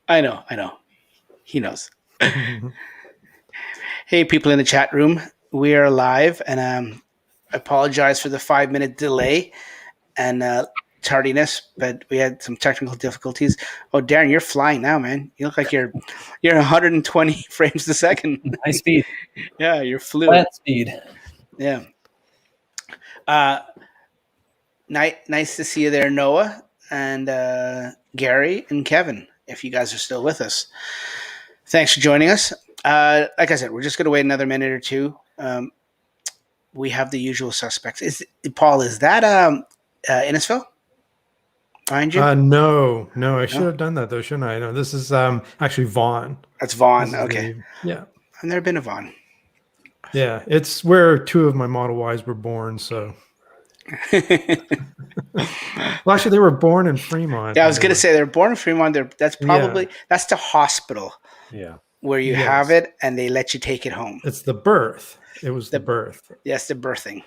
I know. He knows. Hey, people in the chat room, we are live, and I apologize for the 5 minute delay and tardiness, but we had some technical difficulties. Oh, Darren, you're flying now, man. You look like you're 120 frames a second. High speed. Yeah, you're fluid. Flat speed. Yeah. Nice to see you there, Noah and Gary and Kevin, if you guys are still with us. Thanks for joining us. Like I said, we're just going to wait another minute or two. We have the usual suspects. Is that Innisfil? Behind you? No. I should have done that though, shouldn't I? No, this is actually Vaughn. That's Vaughn. Okay. Yeah. I've never been to Vaughn. Yeah, it's where two of my Model Ys were born. So, well, actually, they were born in Fremont. Yeah, I was going to say they're born in Fremont. That's probably that's the hospital. Yeah. Where you have it and they let you take it home. It's the birth. It was the birth. Yes, the birthing.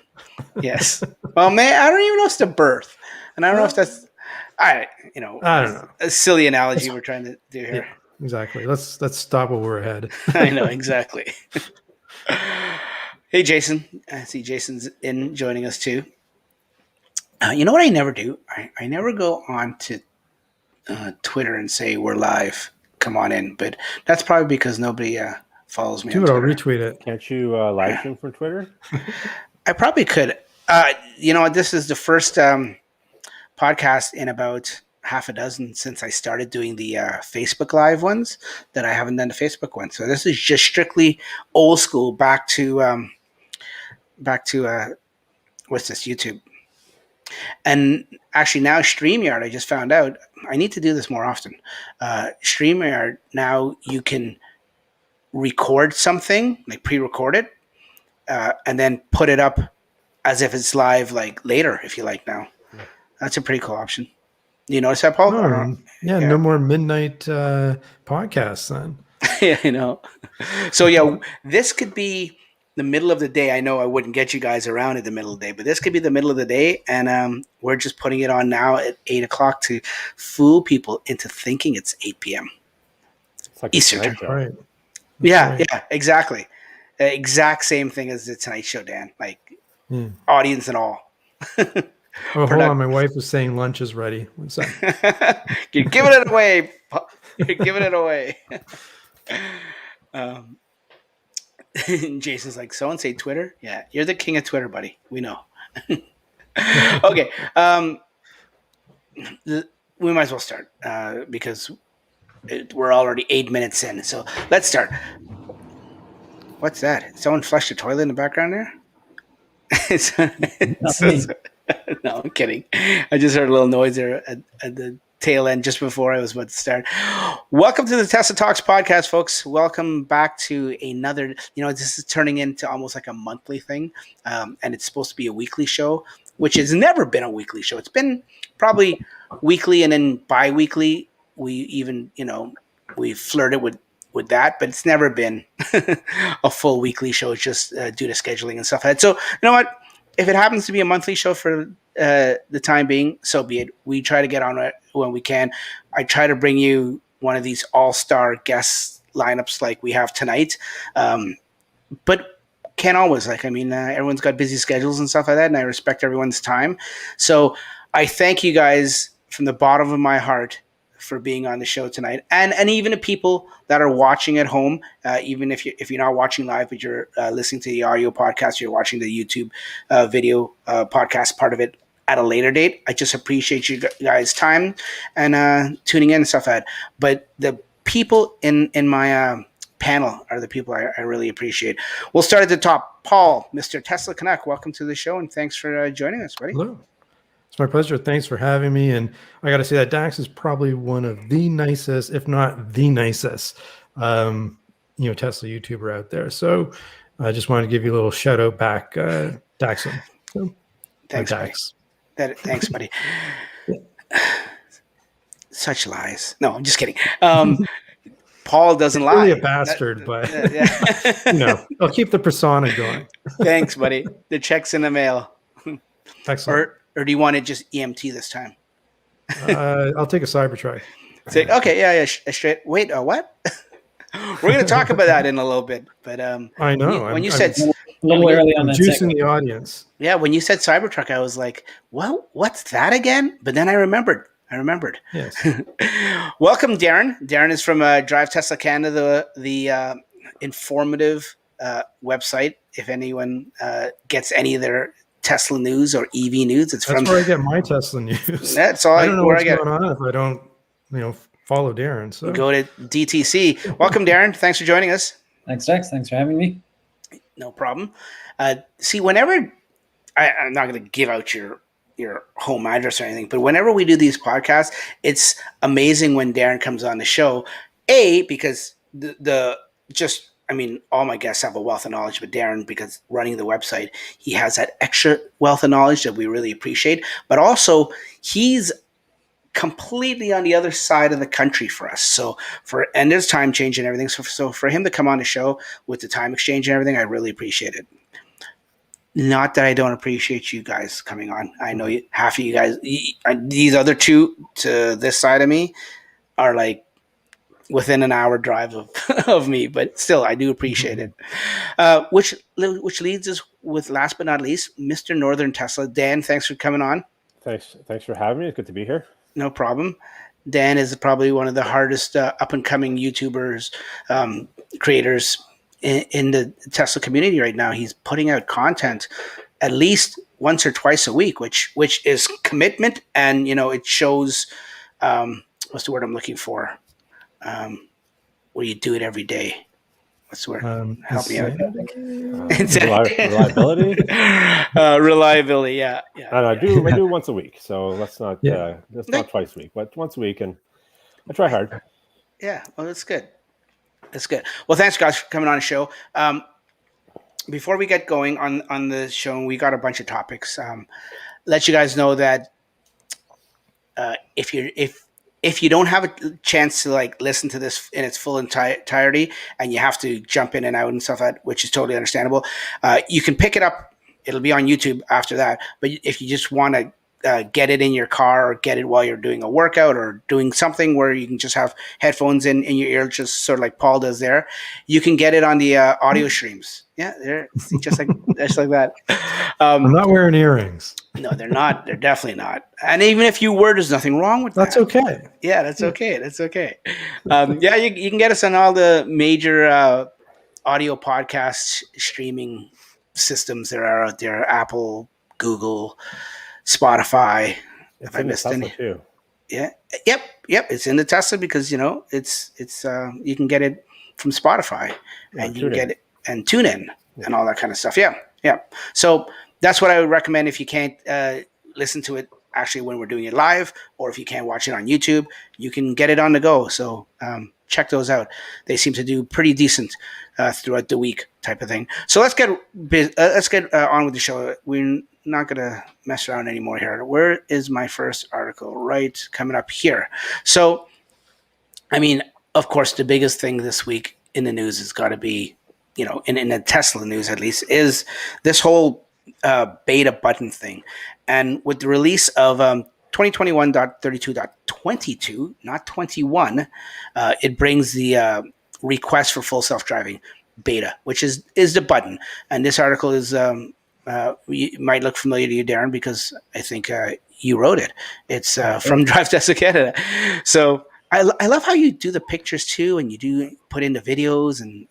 Yes. Well, man, I don't even know if it's the birth, and I don't know if that's. I don't know. A silly analogy we're trying to do here. Yeah, exactly. Let's stop while we're ahead. I know exactly. Hey, Jason. I see Jason's joining us too. You know what I never do? I never go on to Twitter and say we're live. Come on in, but that's probably because nobody follows me. Dude, I'll retweet it. Can't you live stream from Twitter? I probably could. This is the first podcast in about half a dozen since I started doing the Facebook Live ones that I haven't done the Facebook one. So this is just strictly old school, back to what's this, YouTube. And actually now StreamYard, I just found out I need to do this more often. StreamYard, now you can record something, like pre-record it, and then put it up as if it's live like later if you like now. That's a pretty cool option. You notice that, Paul? No more midnight podcasts then. Yeah, I know. So yeah, this could be the middle of the day. I know I wouldn't get you guys around in the middle of the day, but this could be the middle of the day, and we're just putting it on now at 8 o'clock to fool people into thinking it's 8 p.m. It's like Eastern time. Right. Yeah, exactly. Exact same thing as the Tonight Show, Dan. Like audience and all. Oh, hold on. My wife is saying lunch is ready. One sec. You're giving it away. You're giving it away. Jason's like, someone say Twitter? Yeah, you're the king of Twitter, buddy. We know. Okay. We might as well start because we're already 8 minutes in. So let's start. What's that? Someone flushed a toilet in the background there? No, I'm kidding. I just heard a little noise there at the tail end just before I was about to start. Welcome to the Tesla Talks podcast, folks. Welcome back to another, this is turning into almost like a monthly thing. And it's supposed to be a weekly show, which has never been a weekly show. It's been probably weekly and then bi-weekly. We even, we flirted with that, but it's never been a full weekly show. It's just due to scheduling and stuff. So, you know what? If it happens to be a monthly show for the time being, so be it. We try to get on it when we can. I try to bring you one of these all-star guest lineups like we have tonight. But can't always. Everyone's got busy schedules and stuff like that, and I respect everyone's time. So I thank you guys from the bottom of my heart for being on the show tonight, and even the people that are watching at home, even if you're not watching live, but you're listening to the audio podcast, you're watching the YouTube video podcast part of it at a later date. I just appreciate you guys' time and tuning in and stuff like that. But the people in my panel are the people I really appreciate. We'll start at the top. Paul, Mr. Tesla Canuck, welcome to the show, and thanks for joining us, buddy. Hello. It's my pleasure. Thanks for having me. And I got to say that Dax is probably one of the nicest, if not the nicest, Tesla YouTuber out there. So I just wanted to give you a little shout out back, Daxon. So, thanks, Dax. Thanks, buddy. Such lies. No, I'm just kidding. Paul doesn't lie. Really a bastard, but I'll keep the persona going. Thanks, buddy. The check's in the mail. Excellent. Or do you want to just EMT this time? I'll take a Cybertruck. Say, okay, yeah, straight. Wait, what? We're going to talk about that in a little bit. But I know. when you said A little early on I'm that juicing segment. the audience. yeah, when you said Cybertruck, I was like, well, what's that again? But then I remembered. Yes. Welcome, Darren. Darren is from Drive Tesla Canada, the informative website. If anyone gets any of their Tesla news or EV news, it's That's from. where I get my Tesla news. That's all I don't know where what's I get going on if I don't, follow Darren. So go to DTC. Welcome, Darren. Thanks for joining us. Thanks, Dex. Thanks for having me. No problem. See, whenever I'm not going to give out your home address or anything, but whenever we do these podcasts, it's amazing when Darren comes on the show. Because all my guests have a wealth of knowledge, but Darren, because running the website, he has that extra wealth of knowledge that we really appreciate. But also, he's completely on the other side of the country for us. And there's time change and everything. So for him to come on the show with the time exchange and everything, I really appreciate it. Not that I don't appreciate you guys coming on. I know half of you guys, these other two to this side of me, are like within an hour drive of me, but still, I do appreciate it. Which leads us with, last but not least, Mr. Northern Tesla. Dan, thanks for coming on. Thanks for having me. It's good to be here. No problem. Dan is probably one of the hardest up and coming YouTubers, creators in the Tesla community right now. He's putting out content at least once or twice a week, which is commitment, and it shows. What's the word I'm looking for? Where you do it every day. What's the word? Help me out. Reliability. Reliability. Yeah. And I do once a week, so let's not twice a week, but once a week, and I try hard. Yeah. Well, that's good. That's good. Well, thanks, guys, for coming on the show. Before we get going on the show, we got a bunch of topics. Let you guys know that if you don't have a chance to listen to this in its full entirety, and you have to jump in and out and stuff, which is totally understandable, you can pick it up. It'll be on YouTube after that. But if you just want to get it in your car, or get it while you're doing a workout or doing something where you can just have headphones in your ear, just sort of like Paul does there, you can get it on the audio streams. Yeah, they're just like that. I'm not wearing earrings. No, they're not. They're definitely not. And even if you were, there's nothing wrong with that. That's okay. Yeah, that's okay. That's okay. You can get us on all the major audio podcast streaming systems that are out there: Apple, Google, Spotify. It's Have I missed any? too. Yeah. Yep. It's in the Tesla because it's you can get it from Spotify, and you can get it and tune in and all that kind of stuff. Yeah. So that's what I would recommend if you can't listen to it actually when we're doing it live, or if you can't watch it on YouTube, you can get it on the go. So check those out. They seem to do pretty decent throughout the week, type of thing. So let's get on with the show. We're not going to mess around anymore here. Where is my first article? Right, coming up here. So, of course, the biggest thing this week in the news has got to be, in the Tesla news at least, is this whole beta button thing. And with the release of 2021.32.22, not 21, it brings the request for full self-driving beta, which is the button. And this article is it might look familiar to you, Darren, because I think you wrote it. It's from Drive Tesla Canada. So I love how you do the pictures too, and you do put in the videos and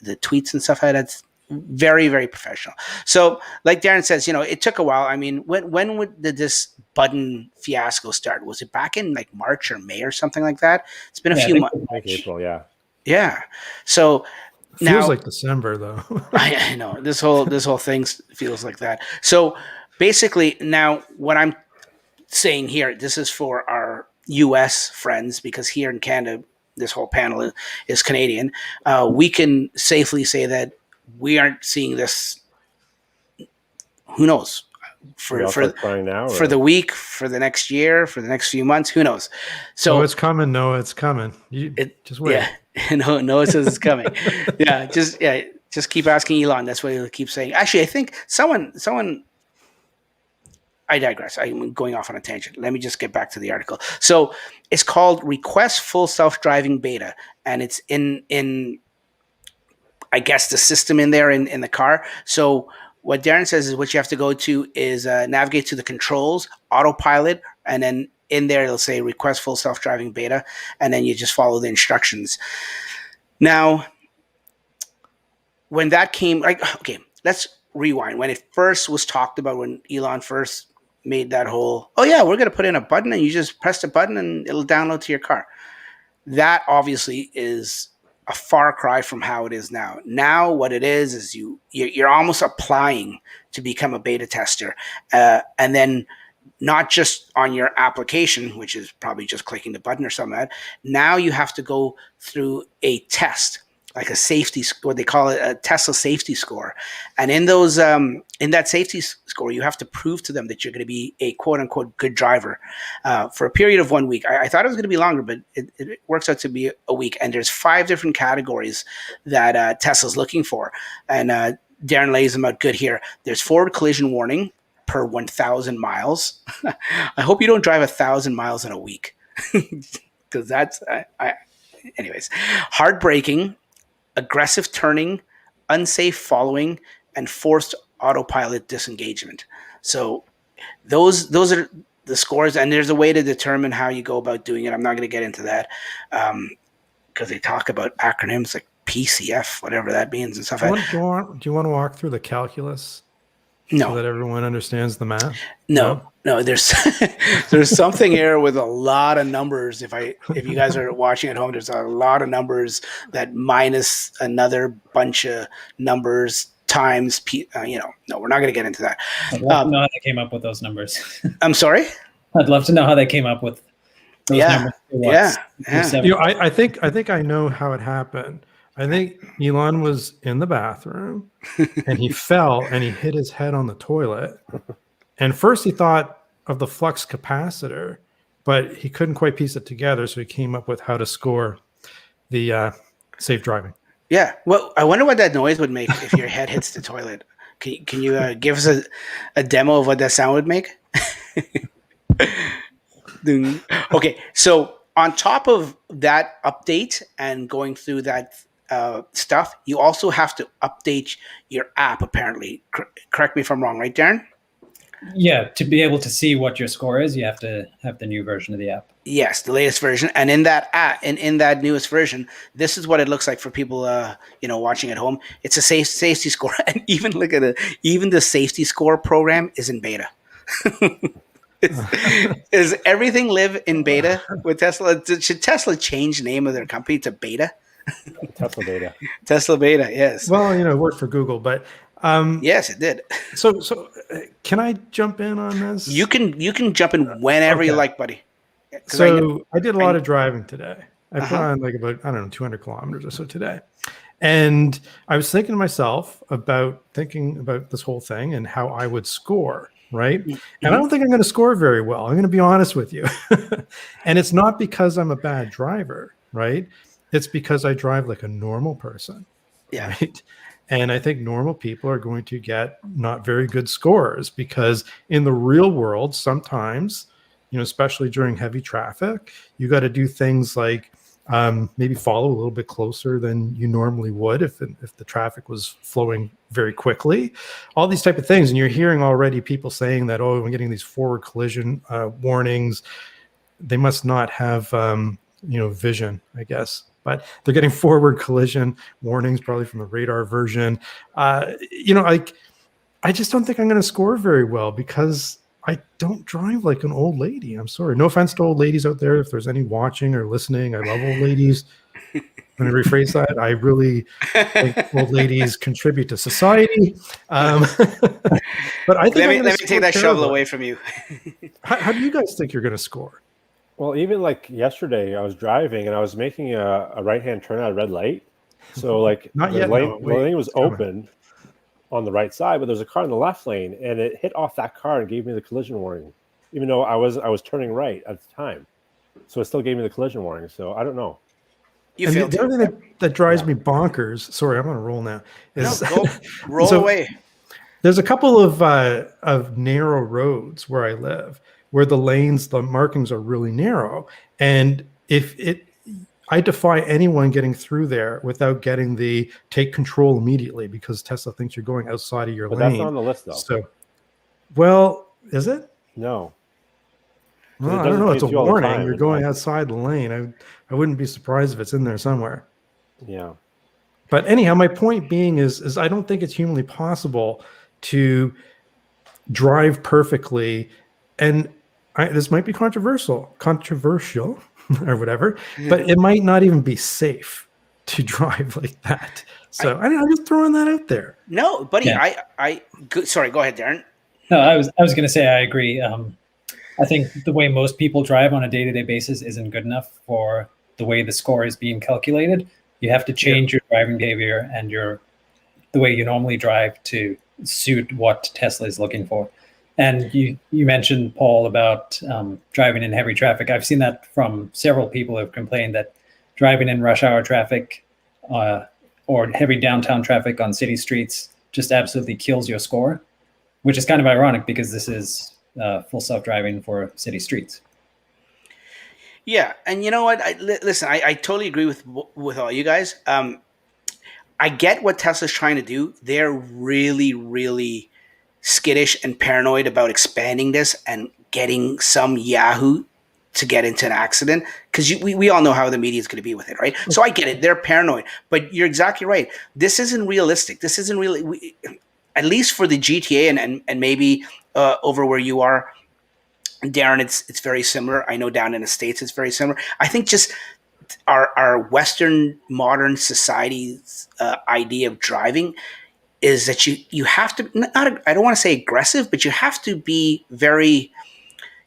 the tweets and stuff. That's very, very professional. So like Darren says, it took a while. When did this button fiasco start? Was it back in March or May or something like that? It's been a few months. I think April, yeah. Yeah. So now, feels like December though. I know this whole thing feels like that. So basically, now what I'm saying here, this is for our U.S. friends, because here in Canada, this whole panel is Canadian. We can safely say that we aren't seeing this. Who knows? For the week, for the next year, for the next few months, who knows? So it's coming. No, it's coming. Just wait. Yeah, no, it says it's coming. just keep asking Elon. That's what he'll keep saying. Actually, I think someone. I digress. I'm going off on a tangent. Let me just get back to the article. So it's called Request Full Self-Driving Beta, and it's in I guess the system in there in the car. So what Darren says is what you have to go to is navigate to the controls, autopilot, and then in there it'll say Request Full Self-Driving Beta, and then you just follow the instructions. Now, when that came, okay, let's rewind. When it first was talked about, when Elon first made that whole, oh yeah, we're going to put in a button and you just press the button and it'll download to your car. That obviously is a far cry from how it is now. Now what it is you're almost applying to become a beta tester. And then not just on your application, which is probably just clicking the button or something like that. Now you have to go through a test, like a safety, what they call it, a Tesla safety score. And in those, in that safety score, you have to prove to them that you're going to be a quote unquote good driver for a period of 1 week. I thought it was going to be longer, but it works out to be a week. And there's 5 different categories that Tesla's looking for. And Darren lays them out good here. There's forward collision warning per 1,000 miles. I hope you don't drive 1,000 miles in a week, because that's, anyways, hard braking, aggressive turning, unsafe following, and forced autopilot disengagement. So those are the scores, and there's a way to determine how you go about doing it. I'm not going to get into that because they talk about acronyms like PCF, whatever that means, and stuff. Do you want to walk through the calculus? No. So that everyone understands the math? No. There's something here with a lot of numbers. If you guys are watching at home, there's a lot of numbers that minus another bunch of numbers times. No, we're not going to get into that. I'd love to know how they came up with those numbers. I'm sorry? I'd love to know how they came up with those numbers. Yeah. I think I know how it happened. I think Elon was in the bathroom and he fell and he hit his head on the toilet. And first he thought of the flux capacitor, but he couldn't quite piece it together. So he came up with how to score the safe driving. Yeah. Well, I wonder what that noise would make if your head hits the toilet. Can you give us a demo of what that sound would make? Okay. So on top of that update and going through that stuff, you also have to update your app, apparently. Correct me if I'm wrong, right, Darren? Yeah, to be able to see what your score is, you have to have the new version of the app. Yes, the latest version. And in that app, in that newest version, this is what it looks like for people watching at home. It's a safety score. And even look at it, even the safety score program is in beta. Is everything live in beta with Tesla? Should Tesla change the name of their company to Beta? Tesla Beta. Tesla Beta, yes. Well, it worked for Google, but yes, it did. So can I jump in on this? You can jump in whenever you like, buddy. So I did a lot of driving today. I put on like about 200 kilometers or so today, and I was thinking to myself about this whole thing and how I would score. Right. And I don't think I'm going to score very well. I'm going to be honest with you. And it's not because I'm a bad driver. Right. It's because I drive like a normal person. Yeah. Right. And I think normal people are going to get not very good scores because in the real world, sometimes, especially during heavy traffic, you got to do things like maybe follow a little bit closer than you normally would if the traffic was flowing very quickly, all these type of things. And you're hearing already people saying that, oh, I'm getting these forward collision warnings. They must not have, vision, I guess. But they're getting forward collision warnings probably from the radar version. I just don't think I'm going to score very well because I don't drive like an old lady. I'm sorry. No offense to old ladies out there. If there's any watching or listening, I love old ladies. Let me rephrase that. I really think old ladies contribute to society. But I think let me take that shovel away from you. How do you guys think you're going to score? Well, even like yesterday, I was driving and I was making a right-hand turn at a red light. So like the lane was open on the right side, but there's a car in the left lane, and it hit off that car and gave me the collision warning, even though I was turning right at the time. So it still gave me the collision warning. So I don't know. The other thing that drives me bonkers. Sorry, I'm on a roll now. Roll away. There's a couple of narrow roads where I live, where the lanes, the markings are really narrow, and I defy anyone getting through there without getting the take control immediately, because Tesla thinks you're going outside of your But lane. that's not on the list, though. So, well, is it? No. Well, it I don't know. It's a doesn't chase you all the warning. time. You're going outside the lane. I wouldn't be surprised if it's in there somewhere. Yeah. But anyhow, my point being is I don't think it's humanly possible to drive perfectly, and this might be controversial or whatever, but it might not even be safe to drive like that. So I'm just throwing that out there. No, buddy. Yeah. Sorry, go ahead, Darren. No, I was going to say I agree. I think the way most people drive on a day-to-day basis isn't good enough for the way the score is being calculated. You have to change your driving behavior and the way you normally drive to suit what Tesla is looking for. And you mentioned, Paul, about driving in heavy traffic. I've seen that from several people who have complained that driving in rush hour traffic or heavy downtown traffic on city streets just absolutely kills your score, which is kind of ironic because this is full self-driving for city streets. Yeah, and you know what? Listen, I totally agree with all you guys. I get what Tesla's trying to do. They're really, really skittish and paranoid about expanding this and getting some Yahoo to get into an accident, because we all know how the media is going to be with it, right? So I get it. They're paranoid, but you're exactly right. This isn't realistic. This isn't really, at least for the GTA and maybe over where you are, Darren, it's very similar. I know down in the States it's very similar. I think just our Western modern society's idea of driving is that you have to I don't want to say aggressive, but you have to be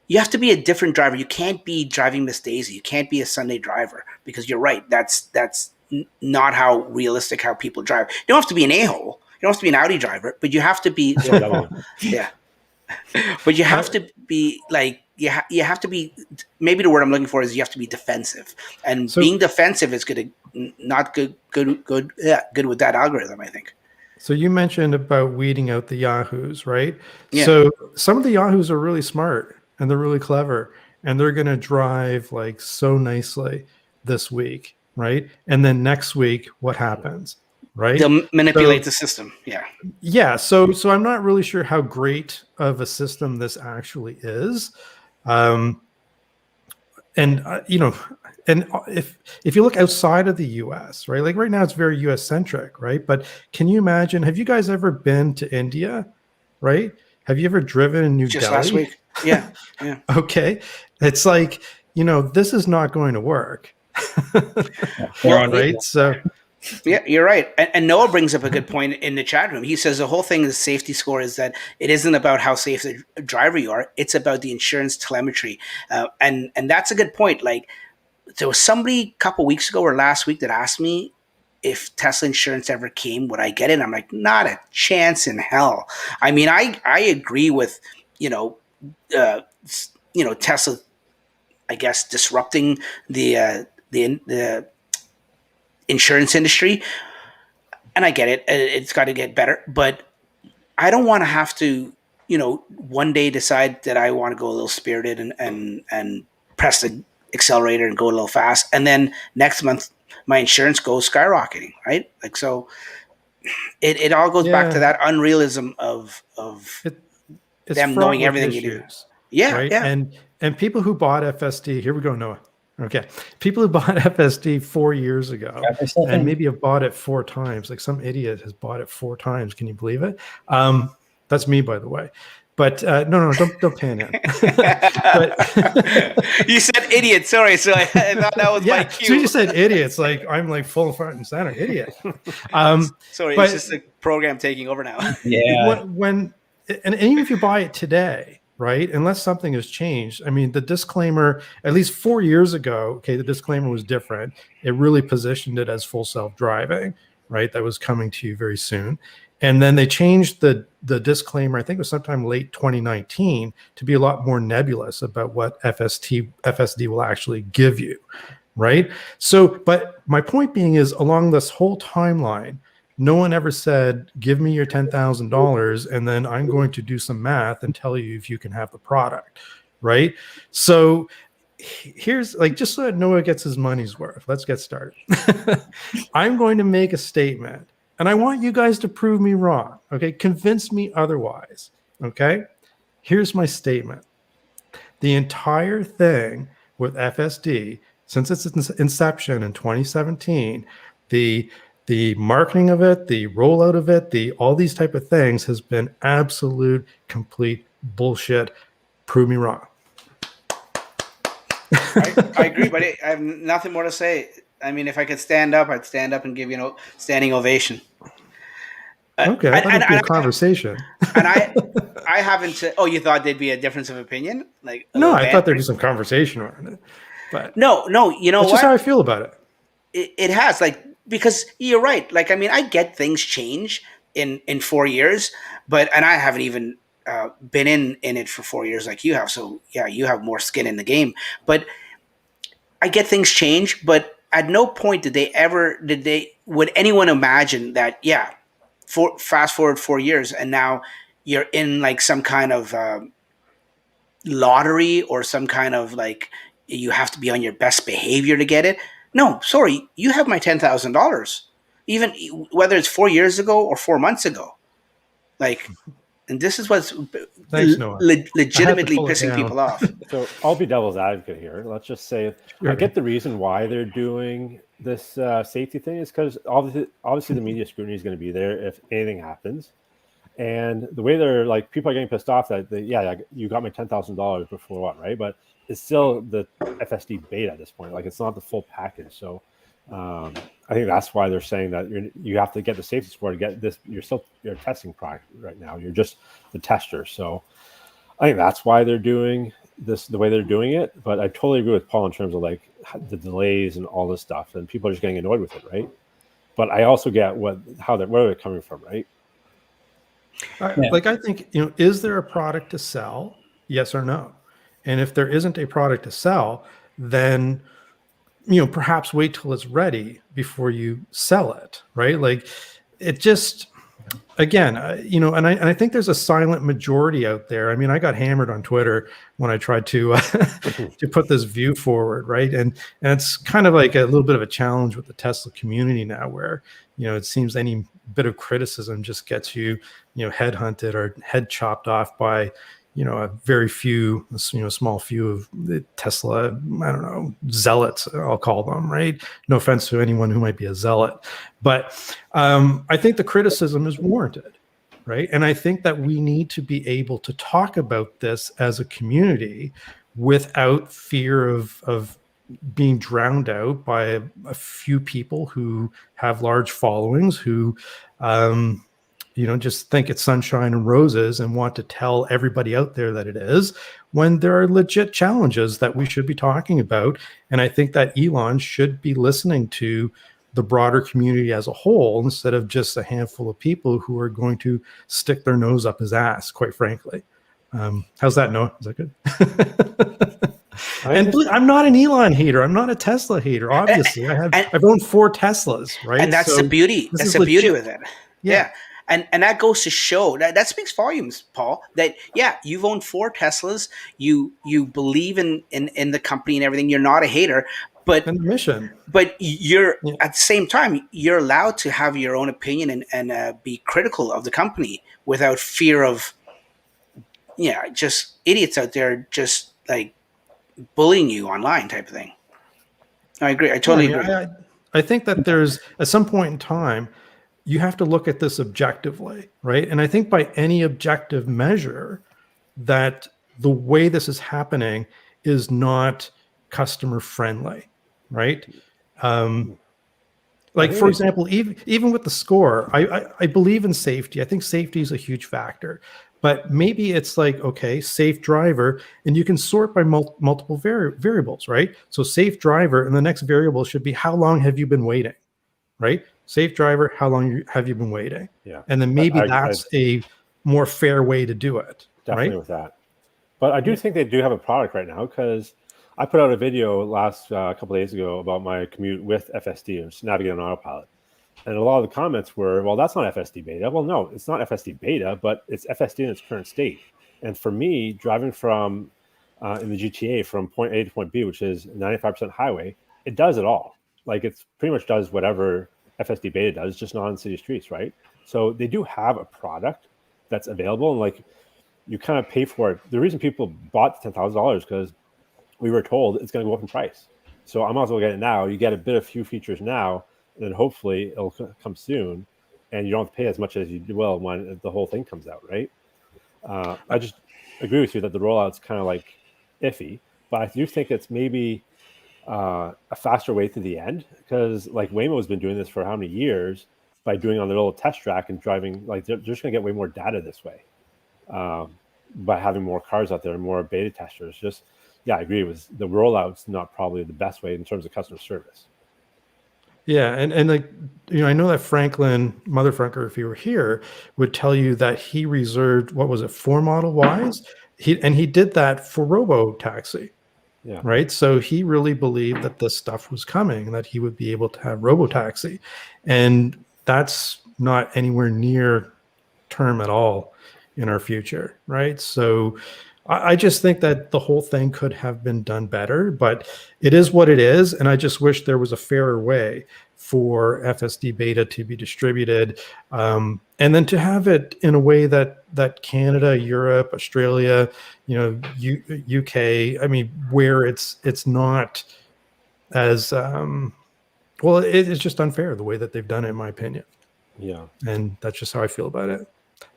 a different driver. You can't be driving Miss Daisy. You can't be a Sunday driver, because you're right. That's not how realistic how people drive. You don't have to be an a-hole. You don't have to be an Audi driver, but you have to be yeah. But you have to be like you have to be, maybe the word I'm looking for is you have to be defensive, and being defensive is not good with that algorithm, I think. So you mentioned about weeding out the Yahoos, right? Yeah. So some of the Yahoos are really smart and they're really clever, and they're going to drive like so nicely this week, right? And then next week, what happens? Right? They'll manipulate the system. Yeah. Yeah. So I'm not really sure how great of a system this actually is. And if you look outside of the US, right? Like right now it's very US centric, right? But can you imagine, have you guys ever been to India, right? Have you ever driven in New Delhi? Just last week. Yeah. Yeah. Okay. It's like, this is not going to work. Right? So yeah, you're right. And Noah brings up a good point in the chat room. He says the whole thing, the safety score, is that it isn't about how safe the driver you are. It's about the insurance telemetry. And that's a good point. Like, there was somebody a couple weeks ago or last week that asked me if Tesla insurance ever came, would I get it? I'm like, not a chance in hell. I mean, I agree with, Tesla, I guess, disrupting the insurance industry, and I get it. It's got to get better, but I don't want to have to, one day decide that I want to go a little spirited and press the accelerator and go a little fast, and then next month my insurance goes skyrocketing, right? Like, so it all goes back to that unrealism of them knowing everything you do. Yeah, right? Yeah. And people who bought FSD, here we go, Noah. Okay. People who bought FSD 4 years ago and maybe have bought it 4 times, like some idiot has bought it 4 times. Can you believe it? That's me, by the way. But no, don't pan in. But you said idiot. Sorry, so I thought that was my cue. So you said idiots, like I'm like full front and center idiot. Sorry, it's just the program taking over now. Yeah. And even if you buy it today, right? Unless something has changed. I mean, the disclaimer, at least 4 years ago, okay, the disclaimer was different. It really positioned it as full self-driving, right? That was coming to you very soon. And then they changed the disclaimer, I think it was sometime late 2019, to be a lot more nebulous about what FSD will actually give you, right? So, but my point being is, along this whole timeline, No one ever said, give me your $10,000 and then I'm going to do some math and tell you if you can have the product, right? So here's like, just so that Noah gets his money's worth, let's get started. I'm going to make a statement and I want you guys to prove me wrong. Okay. Convince me otherwise. Okay. Here's my statement. The entire thing with FSD, since its inception in 2017, the marketing of it, the rollout of it, all these type of things has been absolute, complete bullshit. Prove me wrong. I agree, but I have nothing more to say. I mean, if I could stand up, I'd stand up and give you a standing ovation. Okay, I thought it'd be a conversation. And I haven't. Oh, you thought there'd be a difference of opinion? Like no, I thought there'd be some conversation around it. But no, you know that's just how I feel about it. It has, like, because you're right. Like, I mean, I get things change in 4 years, and I haven't even been in it for 4 years like you have. So yeah, you have more skin in the game. But I get things change. But at no point would anyone imagine that? Yeah, fast forward 4 years, and now you're in like some kind of lottery or some kind of like you have to be on your best behavior to get it. No, sorry, you have my $10,000, even whether it's 4 years ago or 4 months ago. Like, and this is what's legitimately pissing people off. So I'll be devil's advocate here. Let's just say I get the reason why they're doing this safety thing is because obviously the media scrutiny is going to be there if anything happens. And the way they're like, people are getting pissed off that you got my $10,000 before what, right? But it's still the FSD beta at this point. Like, it's not the full package. So I think that's why they're saying that you have to get the safety score to get this. You're a testing product right now. You're just the tester. So I think that's why they're doing this the way they're doing it. But I totally agree with Paul in terms of like the delays and all this stuff, and people are just getting annoyed with it, right? But I also get where they're coming from, right? Like, I think, is there a product to sell? Yes or no? And if there isn't a product to sell, then, perhaps wait till it's ready before you sell it, right? Like, it just, again, and I think there's a silent majority out there. I mean, I got hammered on Twitter when I tried to to put this view forward, right? And it's kind of like a little bit of a challenge with the Tesla community now, where it seems any bit of criticism just gets you headhunted or head chopped off by a very few, small few of the Tesla, I don't know, zealots, I'll call them, right? No offense to anyone who might be a zealot. But I think the criticism is warranted, right? And I think that we need to be able to talk about this as a community without fear of being drowned out by a few people who have large followings who just think it's sunshine and roses and want to tell everybody out there that it is, when there are legit challenges that we should be talking about. And I think that Elon should be listening to the broader community as a whole, instead of just a handful of people who are going to stick their nose up his ass, quite frankly. How's that, Noah? Is that good? And I'm not an Elon hater. I'm not a Tesla hater. Obviously, I've owned 4 Teslas, right? And that's the beauty. That's the beauty with it. Yeah. And that goes to show that speaks volumes, Paul, that you've owned 4 Teslas. You believe in the company and everything. You're not a hater, but and the mission. But you're at the same time, you're allowed to have your own opinion and be critical of the company without fear of just idiots out there just like bullying you online type of thing. I agree. I totally agree. I think that there's, at some point in time, you have to look at this objectively, right? And I think by any objective measure, that the way this is happening is not customer friendly, right? Like, for example, even with the score, I believe in safety. I think safety is a huge factor. But maybe it's like, okay, safe driver, and you can sort by multiple variables, right? So safe driver, and the next variable should be how long have you been waiting, right? Safe driver, how long have you been waiting? Yeah. And then maybe that's a more fair way to do it. Definitely right? with that. But I do think they do have a product right now, because I put out a video last couple of days ago about my commute with FSD and just navigating on autopilot. And a lot of the comments were, well, that's not FSD beta. Well, no, it's not FSD beta, but it's FSD in its current state. And for me, driving from in the GTA from point A to point B, which is 95% highway, it does it all. Like it's pretty much does whatever FSD beta does, just not on city streets, right? So they do have a product that's available, and like you kind of pay for it. The reason people bought the $10,000 because we were told it's going to go up in price. So I might as well get it now. You get a bit of few features now, and then hopefully it'll come soon, and you don't have to pay as much as you will when the whole thing comes out, right? I just agree with you that the rollout's kind of like iffy, but I do think it's maybe a faster way to the end, because like Waymo has been doing this for how many years by doing on their little test track and driving. Like they're just going to get way more data this way by having more cars out there and more beta testers. Just yeah, I agree with the rollout's not probably the best way in terms of customer service. Yeah, and like I know that Franklin Motherfranker, if he were here, would tell you that he reserved what was it, 4 Model Ys, he did that for Robo Taxi. Yeah. Right. So he really believed that this stuff was coming, that he would be able to have Robo Taxi, and that's not anywhere near term at all in our future. Right. So I just think that the whole thing could have been done better, but it is what it is. And I just wish there was a fairer way for FSD beta to be distributed. And then to have it in a way that Canada, Europe, Australia, UK, I mean, where it's not as, well, it's just unfair the way that they've done it, in my opinion. Yeah. And that's just how I feel about it.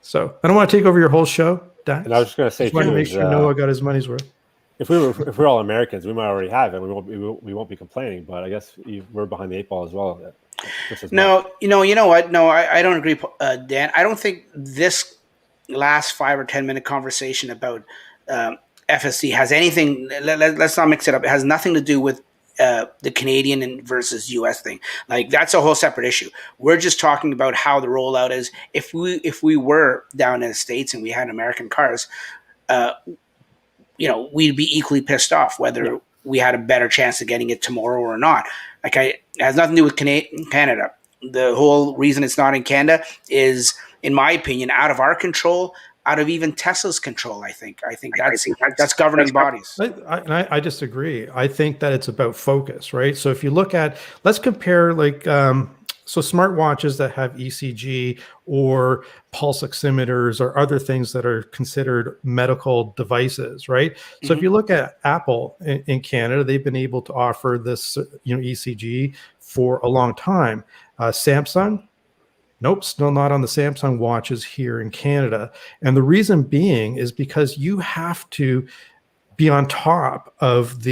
So I don't want to take over your whole show, Dax. And I was just going to say, just want to make sure Noah got his money's worth. If we're all Americans, we might already have it. We won't be complaining. But I guess we're behind the 8 ball as well. No, you know what? No, I don't agree, Dan. I don't think this last 5 or 10 minute conversation about FSD has anything. Let's not mix it up. It has nothing to do with the Canadian versus US thing. Like that's a whole separate issue. We're just talking about how the rollout is. If we were down in the States and we had American cars, we'd be equally pissed off whether we had a better chance of getting it tomorrow or not. It has nothing to do with Canada. The whole reason it's not in Canada is, in my opinion, out of our control, out of even Tesla's control. I think that's governing bodies. I disagree. I think that it's about focus, right? So if you look at, let's compare so smartwatches that have ECG or pulse oximeters or other things that are considered medical devices, right? So if you look at Apple in Canada, they've been able to offer this, ECG for a long time. Samsung, nope, still not on the Samsung watches here in Canada. And the reason being is because you have to be on top of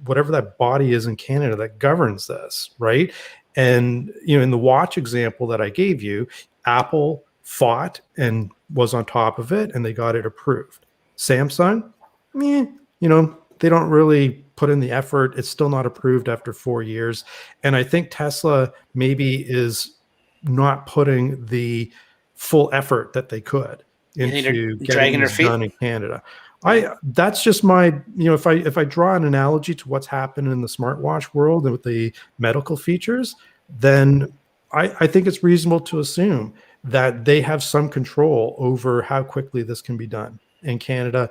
whatever that body is in Canada that governs this, right? And, in the watch example that I gave you, Apple fought and was on top of it and they got it approved. Samsung, they don't really put in the effort. It's still not approved after 4 years. And I think Tesla maybe is not putting the full effort that they could into getting this done in Canada. That's just my, if I draw an analogy to what's happened in the smartwatch world and with the medical features, then I think it's reasonable to assume that they have some control over how quickly this can be done in Canada,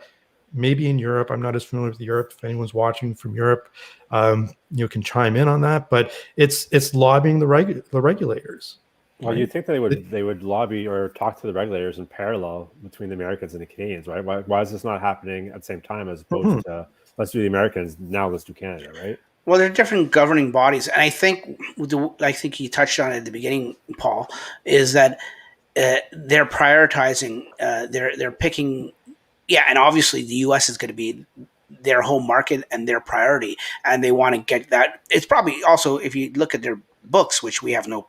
maybe in Europe. I'm not as familiar with Europe. If anyone's watching from Europe, can chime in on that. But it's lobbying the regulators. Well, you'd think that they would lobby or talk to the regulators in parallel between the Americans and the Canadians, right? Why is this not happening at the same time as opposed to let's do the Americans, now let's do Canada, right? Well, there are different governing bodies, and I think you touched on it at the beginning, Paul, is that they're prioritizing. They're picking, and obviously the U.S. is going to be their home market and their priority, and they want to get that. It's probably also, if you look at their books, which we have no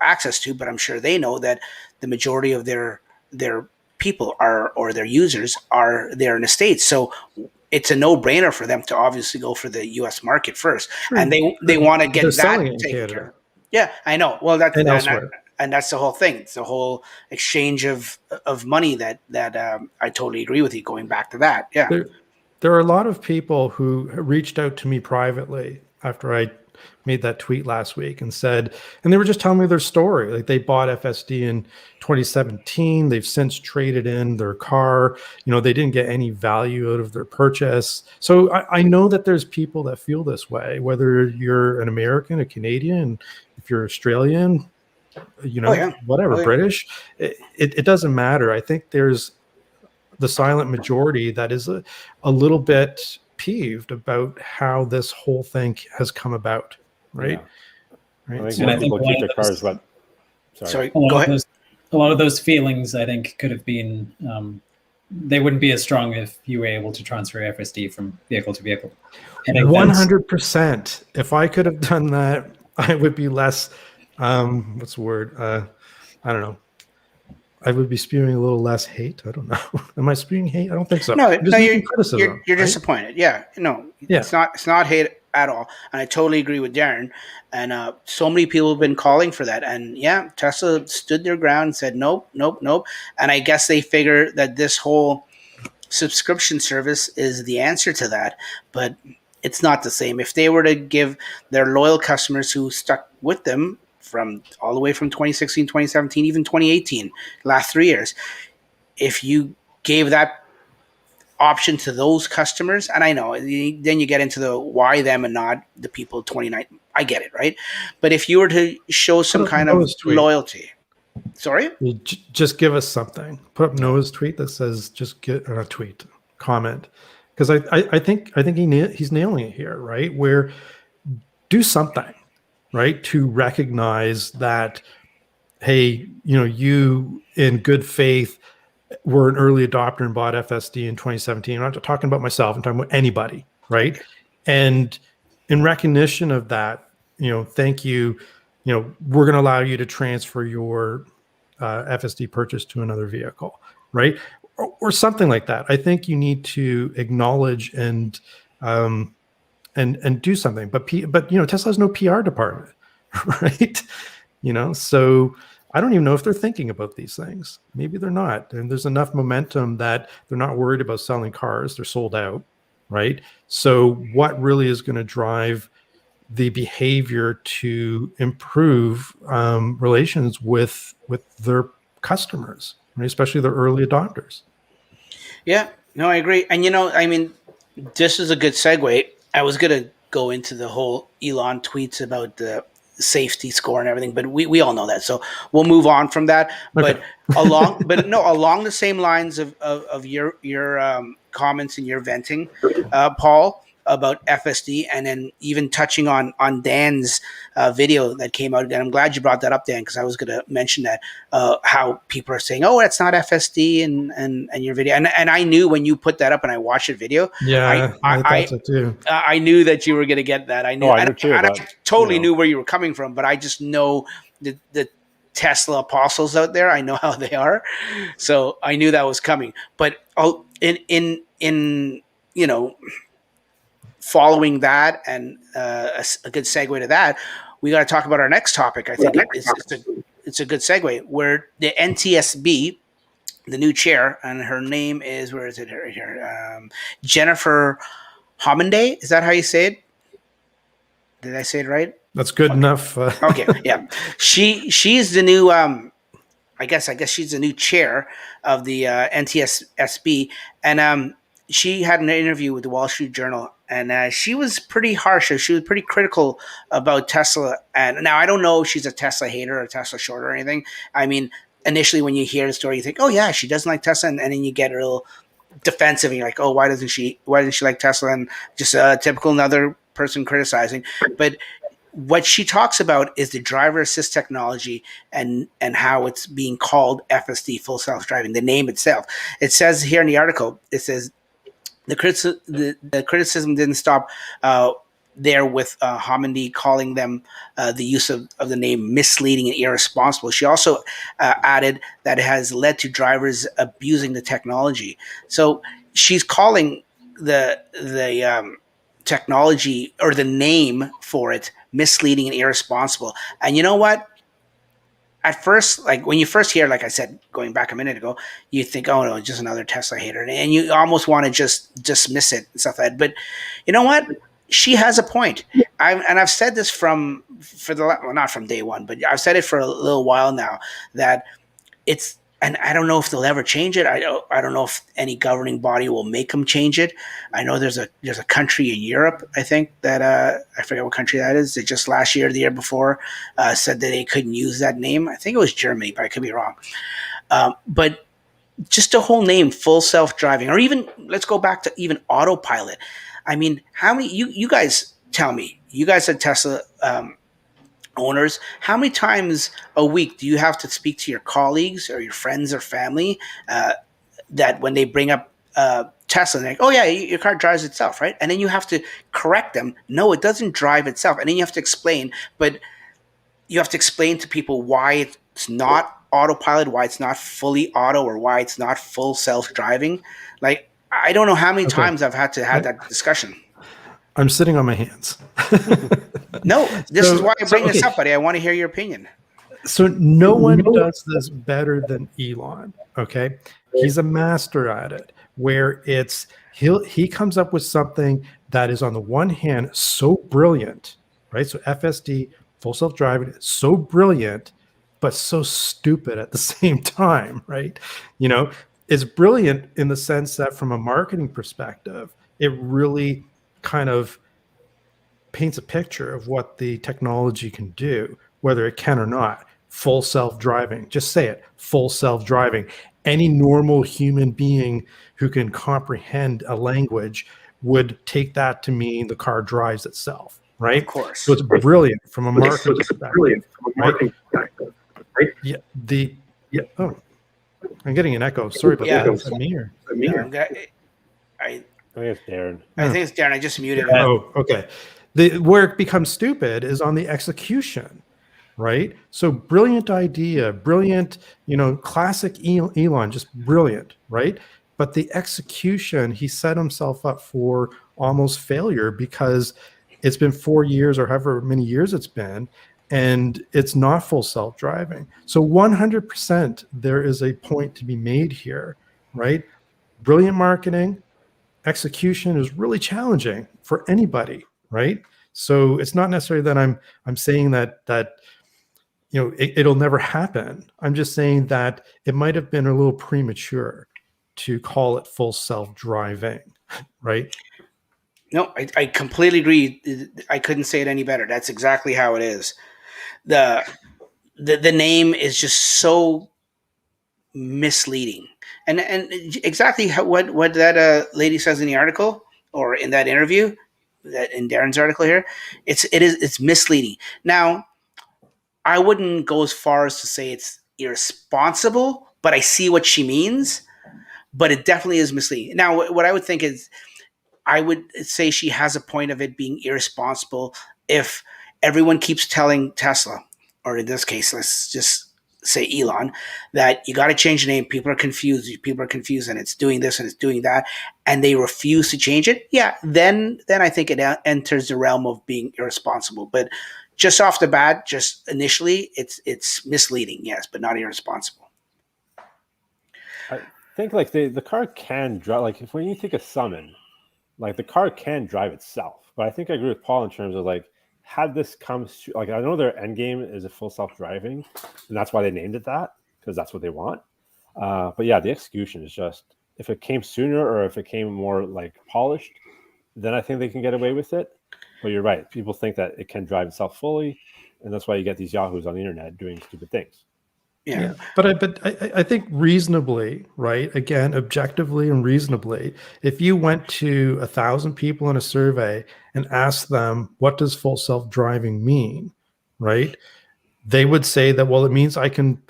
access to, but I'm sure they know that the majority of their people or their users are there in the States. So it's a no-brainer for them to obviously go for the U.S. market first, and they want to get that taken care of. Yeah, I know. Well, that's the whole thing. It's the whole exchange of money that I totally agree with you. Going back to that, yeah. There are a lot of people who reached out to me privately after I made that tweet last week and said, and they were just telling me their story. Like they bought FSD in 2017. They've since traded in their car. They didn't get any value out of their purchase. So I know that there's people that feel this way, whether you're an American, a Canadian, if you're Australian, whatever, British, it doesn't matter. I think there's the silent majority that is a little bit peeved about how this whole thing has come about, right? Yeah. Right. I think people keep their cars, but sorry, go ahead. A lot of those feelings, I think, could have been, they wouldn't be as strong if you were able to transfer FSD from vehicle to vehicle. 100%. If I could have done that, I would be less, what's the word? I don't know. I would be spewing a little less hate. I don't know. Am I spewing hate? I don't think so. No, criticism. You're disappointed. Yeah, no, it's not hate at all. And I totally agree with Darren. And so many people have been calling for that. And yeah, Tesla stood their ground and said, nope. And I guess they figure that this whole subscription service is the answer to that. But it's not the same. If they were to give their loyal customers who stuck with them from all the way from 2016, 2017, even 2018, last 3 years, if you gave that option to those customers, and I know then you get into the why them and not the people 29, I get it, right? But if you were to show some kind of loyalty, sorry? Just give us something. Put up Noah's tweet that says, just get a tweet, comment. Because I think he's nailing it here, right? Where do something, right, to recognize that, hey, you in good faith were an early adopter and bought FSD in 2017. I'm not talking about myself. I'm talking about anybody, right? And in recognition of that, thank you. We're going to allow you to transfer your FSD purchase to another vehicle, right? Or something like that. I think you need to acknowledge and do something. But Tesla has no PR department, right? So I don't even know if they're thinking about these things. Maybe they're not. And there's enough momentum that they're not worried about selling cars. They're sold out, right? So what really is going to drive the behavior to improve relations with their customers, right? Especially their early adopters? Yeah, no, I agree. And this is a good segue. I was going to go into the whole Elon tweets about the safety score and everything, but we all know that. So we'll move on from that. Okay. But along the same lines of your comments and your venting, Paul, about FSD, and then even touching on Dan's video that came out. And I'm glad you brought that up, Dan, because I was going to mention that how people are saying, "Oh, it's not FSD," and your video. And I knew when you put that up and I watched the video. Yeah, I thought so too. I knew that you were going to get that. I knew. I totally knew where you were coming from, but I just know the Tesla apostles out there. I know how they are, so I knew that was coming. But in following that, and a good segue to that, we got to talk about our next topic. I think it's a good segue, where the NTSB, the new chair, and her name is, where is it right here? Jennifer Homenday. Is that how you say it? Did I say it right? That's good enough. Okay, yeah. She's the new. I guess she's the new chair of the NTSB, and she had an interview with the Wall Street Journal, and she was pretty harsh. She was pretty critical about Tesla. And now I don't know if she's a Tesla hater or a Tesla shorter or anything. I mean, initially when you hear the story, you think, oh yeah, she doesn't like Tesla, and then you get a little defensive, and you're like, oh, why doesn't she like Tesla? And just a typical another person criticizing. But what she talks about is the driver assist technology and how it's being called FSD, full self-driving, the name itself. It says here in the article, it says, the criticism didn't stop there with Homendy calling them the use of the name misleading and irresponsible. She also added that it has led to drivers abusing the technology. So she's calling the technology, or the name for it, misleading and irresponsible. And you know what? At first, like when you first hear, like I said, going back a minute ago, you think, oh no, just another Tesla hater. And you almost want to just dismiss it and stuff like that. But you know what? she has a point. I've said this not from day one, but I've said it for a little while now, that it's, and I don't know if they'll ever change it. I don't know if any governing body will make them change it. I know there's a country in Europe, I think, that I forget what country that is. They just last year, the year before, said that they couldn't use that name. I think it was Germany, but I could be wrong. But just the whole name, full self-driving, or even let's go back to even autopilot. I mean, how many, you guys tell me, you guys at Tesla owners, how many times a week do you have to speak to your colleagues or your friends or family that when they bring up Tesla, they're like, oh yeah, your car drives itself, right? And then you have to correct them. No, it doesn't drive itself. And then you have to explain, but you have to explain to people why it's not autopilot, why it's not fully auto, or why it's not full self-driving. Like, I don't know how many times I've had to have that discussion. I'm sitting on my hands. No, this is why I bring this up, buddy. I want to hear your opinion. So no one does this better than Elon. Okay, he's a master at it. Where he comes up with something that is on the one hand so brilliant, right? So FSD, full self-driving, so brilliant, but so stupid at the same time, right? You know, it's brilliant in the sense that from a marketing perspective, it really kind of paints a picture of what the technology can do, whether it can or not. Full self-driving, just say it, full self-driving. Any normal human being who can comprehend a language would take that to mean the car drives itself, right? Of course. So it's brilliant from a marketing perspective. Yeah. Oh, I'm getting an echo. Sorry about that. Is that me or? I think it's Darren. I think it's Darren. I just muted him. Oh, okay. Where it becomes stupid is on the execution, right? So brilliant idea, brilliant, classic Elon, just brilliant, right? But the execution, he set himself up for almost failure because it's been 4 years or however many years it's been, and it's not full self-driving. So 100% there is a point to be made here, right? Brilliant marketing, execution is really challenging for anybody, right? So it's not necessarily that I'm saying that it'll never happen. I'm just saying that it might have been a little premature to call it full self-driving, right? No, I completely agree. I couldn't say it any better. That's exactly how it is. The name is just so misleading, and exactly what that lady says in the article or in that interview, that in Darren's article here, it's misleading. Now, I wouldn't go as far as to say it's irresponsible, but I see what she means. But it definitely is misleading. Now, what I would think is, I would say she has a point of it being irresponsible if everyone keeps telling Tesla, or in this case, let's just say Elon, that you got to change the name. People are confused, and it's doing this and it's doing that, and they refuse to change it. Yeah, then I think it enters the realm of being irresponsible. But just off the bat, just initially, it's misleading, yes, but not irresponsible. I think like the car can drive. Like when you think of summon, like the car can drive itself. But I think I agree with Paul in terms of like, had this come, like I know their end game is a full self-driving, and that's why they named it that, because that's what they want. But yeah, the execution is just, if it came sooner or if it came more like polished, then I think they can get away with it. But you're right. People think that it can drive itself fully, and that's why you get these yahoos on the internet doing stupid things. Yeah. But I think reasonably, right? Again, objectively and reasonably, if you went to 1,000 people in a survey and asked them, what does full self-driving mean, right? They would say that, well, it means I can,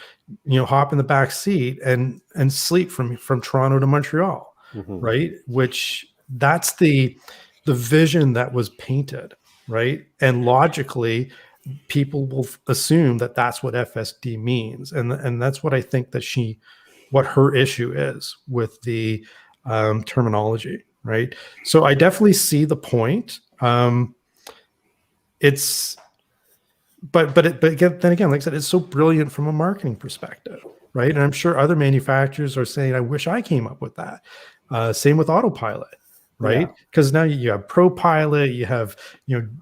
hop in the back seat and sleep from Toronto to Montreal, right? Which that's the vision that was painted, right? And logically, people will assume that that's what FSD means, and that's what I think that what her issue is with the terminology, right? So I definitely see the point. But again, like I said, it's so brilliant from a marketing perspective, right? And I'm sure other manufacturers are saying, I wish I came up with that. Same with autopilot, right? Because now you have ProPilot, you have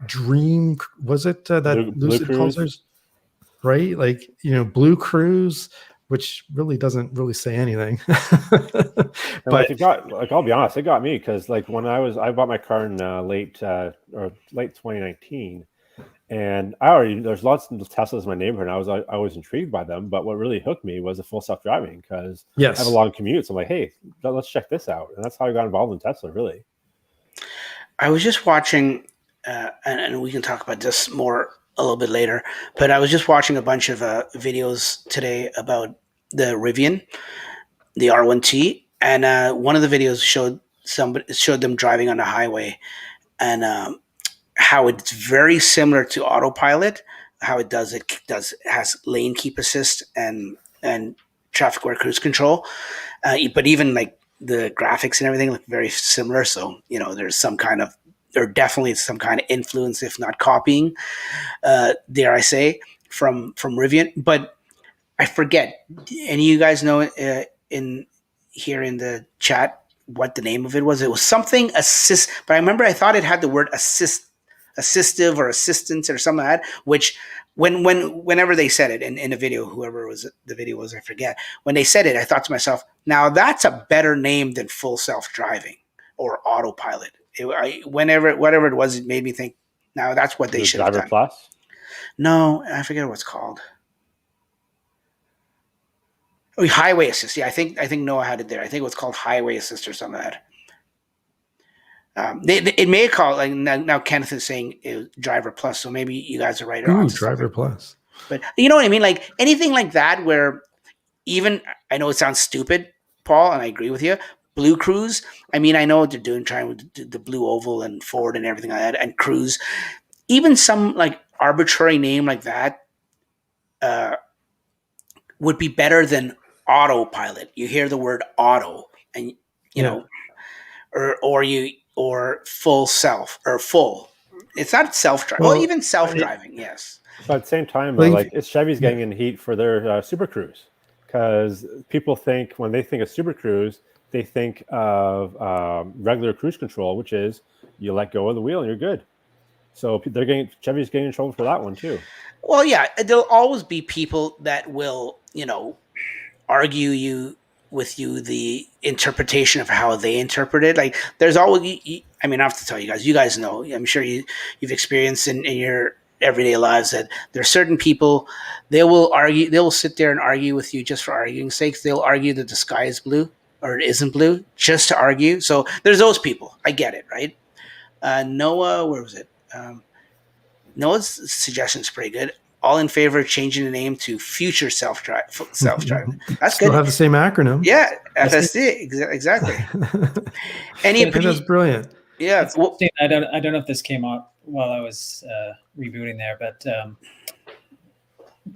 Dream. Was it that Blue Lucid calls Cruise. theirs? Right, like Blue Cruise, which really doesn't really say anything. And But I'll be honest, it got me because like when I bought my car in late 2019, and there's lots of Teslas in my neighborhood. And I was intrigued by them, but what really hooked me was the full self driving because I have a long commute. So I'm like, hey, let's check this out, and that's how I got involved in Tesla. Really, I was just watching, and we can talk about this more a little bit later. But I was just watching a bunch of videos today about the Rivian, the R1T, and one of the videos showed them driving on the highway, and how it's very similar to autopilot. How it has lane keep assist and traffic aware cruise control, but even like the graphics and everything look very similar. So there's definitely some kind of influence, if not copying, dare I say, from Rivian. But I forget. Any of you guys know in the chat what the name of it was? It was something assist, but I remember I thought it had the word assistive or assistance or something like that. Which whenever they said it in a video, whoever the video was, I forget. When they said it, I thought to myself, now that's a better name than full self driving or autopilot. Whatever it was, it made me think. Now that's what they should have done. Driver Plus. No, I forget what it's called. Oh, Highway Assist. Yeah, I think Noah had it there. I think it was called Highway Assist or something like that. It may call like now. Kenneth is saying Driver Plus, so maybe you guys are right. Ooh, Driver Plus. But you know what I mean? Like anything like that, where even I know it sounds stupid, Paul, and I agree with you. Blue Cruise. I mean, I know what they're trying with the Blue Oval and Ford and everything like that, and Cruise. Even some like arbitrary name like that would be better than autopilot. You hear the word auto, and you know, or full self or full. It's not self-driving. Well, even self-driving, yes. But at the same time, like Chevy's getting in heat for their Super Cruise because people think when they think of Super Cruise, they think of regular cruise control, which is you let go of the wheel and you're good. So Chevy's getting in trouble for that one too. Well, yeah, there'll always be people that will, argue with you the interpretation of how they interpret it. Like there's always, I mean, I have to tell you guys know, I'm sure you've experienced in your everyday lives that there are certain people, they will sit there and argue with you just for arguing's sake. They'll argue that the sky is blue or it isn't blue just to argue. So there's those people. I get it, right? Noah, where was it? Noah's suggestion is pretty good. All in favor of changing the name to Future Self-Driving. That's good. Still have the same acronym. Yeah, FSD, exactly. That's brilliant. Yeah. I don't know if this came out while I was rebooting there, but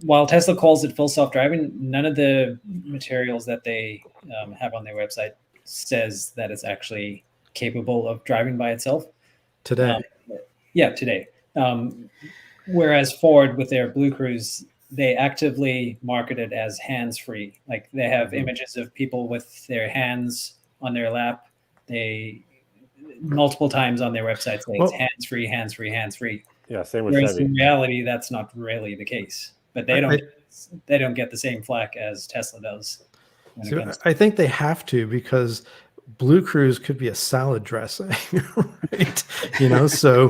while Tesla calls it full self-driving, none of the materials that they have on their website says that it's actually capable of driving by itself. Today. Today. Whereas Ford, with their Blue Cruise, they actively market it as hands-free. Like they have images of people with their hands on their lap. They multiple times on their website say it's hands-free, hands-free, hands-free. Yeah, same with Whereas Chevy. in reality, that's not really the case. But they don't get the same flack as Tesla does. I think they have to because Blue Cruise could be a salad dressing, right? So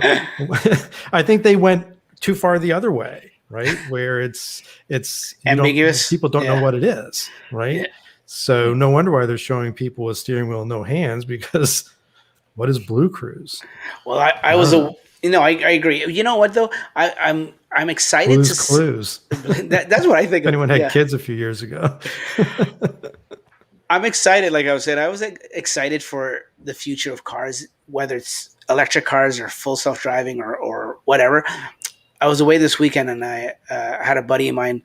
I think they went too far the other way, right? Where it's ambiguous. People don't know what it is, right? Yeah. So no wonder why they're showing people with steering wheel, no hands, because what is Blue Cruise? Well, I agree. You know what though? I'm excited Blue's Clues. That's what I think. Anyone had kids a few years ago. I'm excited. Like I was saying, I was excited for the future of cars, whether it's electric cars or full self-driving or whatever. I was away this weekend and I had a buddy of mine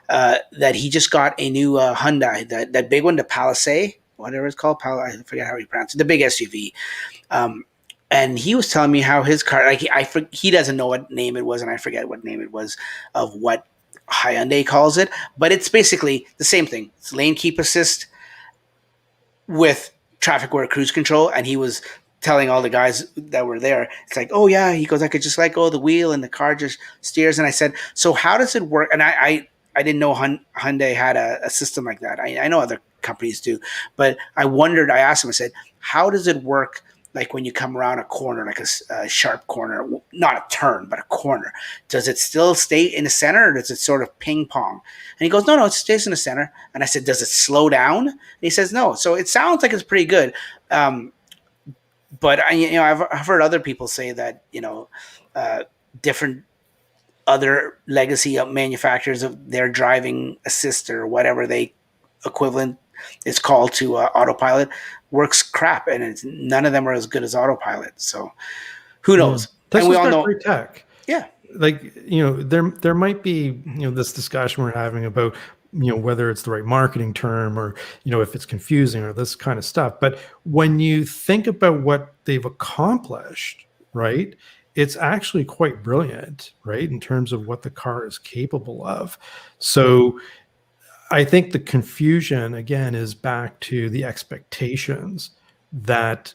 that he just got a new Hyundai, that big one, the Palisade, whatever it's called. I forget how you pronounce it, the big SUV. And he was telling me how his car, like he doesn't know what name it was, and I forget what name it was of what Hyundai calls it, but it's basically the same thing. It's lane keep assist with traffic aware cruise control, and he was telling all the guys that were there, it's like, oh yeah, he goes, I could just let go of the wheel and the car just steers. And I said, so how does it work? And I didn't know Hyundai had a system like that. I know other companies do, but I wondered, I asked him, I said, how does it work? Like when you come around a corner, like a sharp corner, not a turn, but a corner, does it still stay in the center or does it sort of ping pong? And he goes, no, it stays in the center. And I said, does it slow down? And he says, no. So it sounds like it's pretty good. But I've heard other people say that, different other legacy manufacturers of their driving assist or whatever they equivalent is called to autopilot works crap, and none of them are as good as autopilot. So who knows? Tesla's and we all got know great tech. Yeah. Like, there might be, this discussion we're having about, whether it's the right marketing term or, if it's confusing or this kind of stuff. But when you think about what they've accomplished, right, it's actually quite brilliant, right, in terms of what the car is capable of. So I think the confusion, again, is back to the expectations that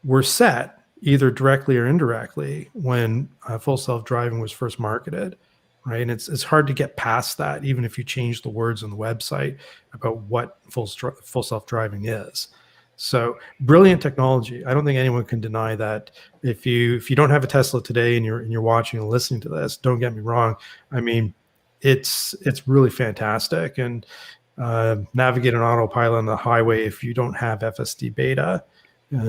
were set either directly or indirectly when full self-driving was first marketed, right? And it's hard to get past that, even if you change the words on the website about what full self-driving is. So brilliant technology. I don't think anyone can deny that. If you don't have a Tesla today and you're watching and listening to this, don't get me wrong. I mean, it's really fantastic. And navigate an autopilot on the highway if you don't have FSD beta,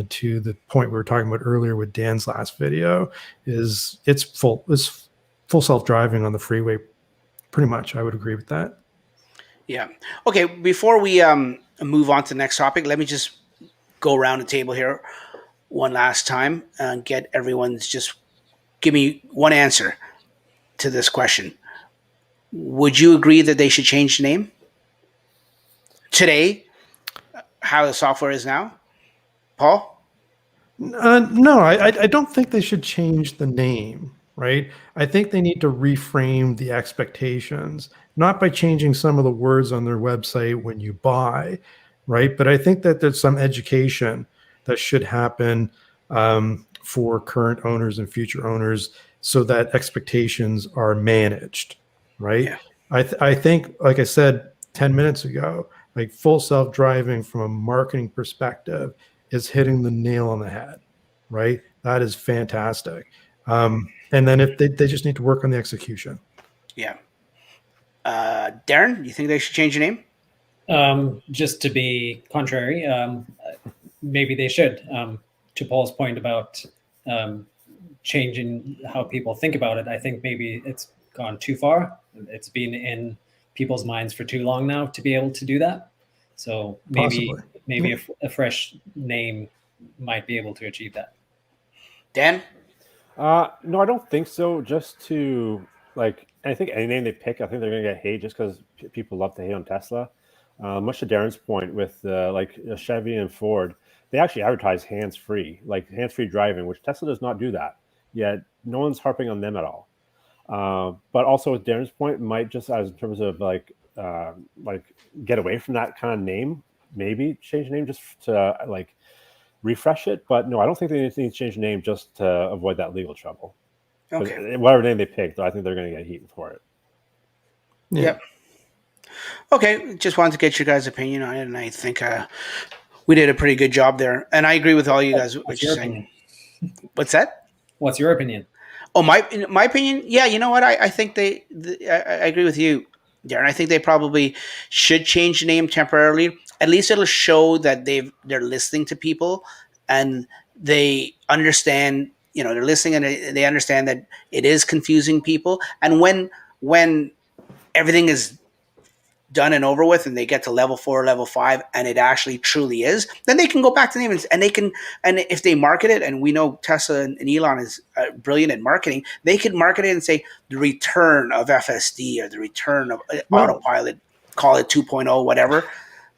to the point we were talking about earlier with Dan's last video, it's full self-driving on the freeway. Pretty much, I would agree with that. Yeah. Okay. Before we move on to the next topic, let me just go around the table here one last time and get everyone's just give me one answer to this question. Would you agree that they should change the name today, how the software is now? Paul? No, I don't think they should change the name, right? I think they need to reframe the expectations, not by changing some of the words on their website when you buy, right? But I think that there's some education that should happen for current owners and future owners so that expectations are managed, right? Yeah. I think, like I said 10 minutes ago, like full self-driving from a marketing perspective is hitting the nail on the head, right? That is fantastic. And then if they just need to work on the execution. Yeah. Darren, you think they should change the name? Just to be contrary, maybe they should. To Paul's point about changing how people think about it, I think maybe it's gone too far. It's been in people's minds for too long now to be able to do that. So maybe a fresh name might be able to achieve that. Dan? No, I don't think so. Just to I think any name they pick, I think they're going to get hate just because people love to hate on Tesla. Much to Darren's point with Chevy and Ford, they actually advertise hands-free, like hands-free driving, which Tesla does not do that. Yet no one's harping on them at all. But also with Darren's point, might just as in terms of get away from that kind of name, maybe change the name just to refresh it. But no, I don't think they need to change the name just to avoid that legal trouble. Okay. Whatever name they pick, though, I think they're going to get heat for it. Yeah. Yep. Okay, just wanted to get your guys' opinion on it, and I think we did a pretty good job there. And I agree with all you guys. What you're saying. What's that? What's your opinion? Oh, my opinion? Yeah, you know what? I think I agree with you, Darren. I think they probably should change the name temporarily. At least it'll show that they're listening to people and they understand. They're listening and they understand that it is confusing people. And when everything is done and over with and they get to level 4, level 5, and it actually truly is, then they can go back to the name and they can, and if they market it, and we know Tesla and Elon is brilliant at marketing, they could market it and say the return of FSD or the return of autopilot, call it 2.0, whatever.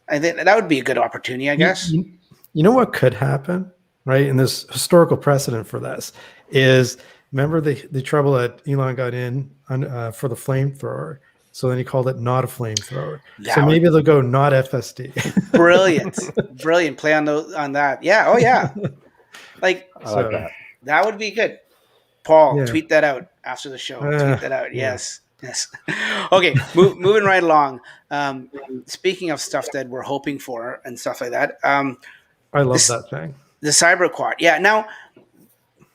I think that would be a good opportunity, I guess. You know what could happen, right? And this historical precedent for this is, remember the trouble that Elon got in for the flamethrower. So then he called it not a flamethrower. So maybe they'll go not FSD. Brilliant play on that. Yeah. Oh yeah. Like I like that. that would be good. Paul, Yeah. tweet that out after the show. Tweet that out. Yeah. Yes. Okay, moving right along. Speaking of stuff that we're hoping for and stuff like that, I love that thing. the Cyberquad. Yeah. Now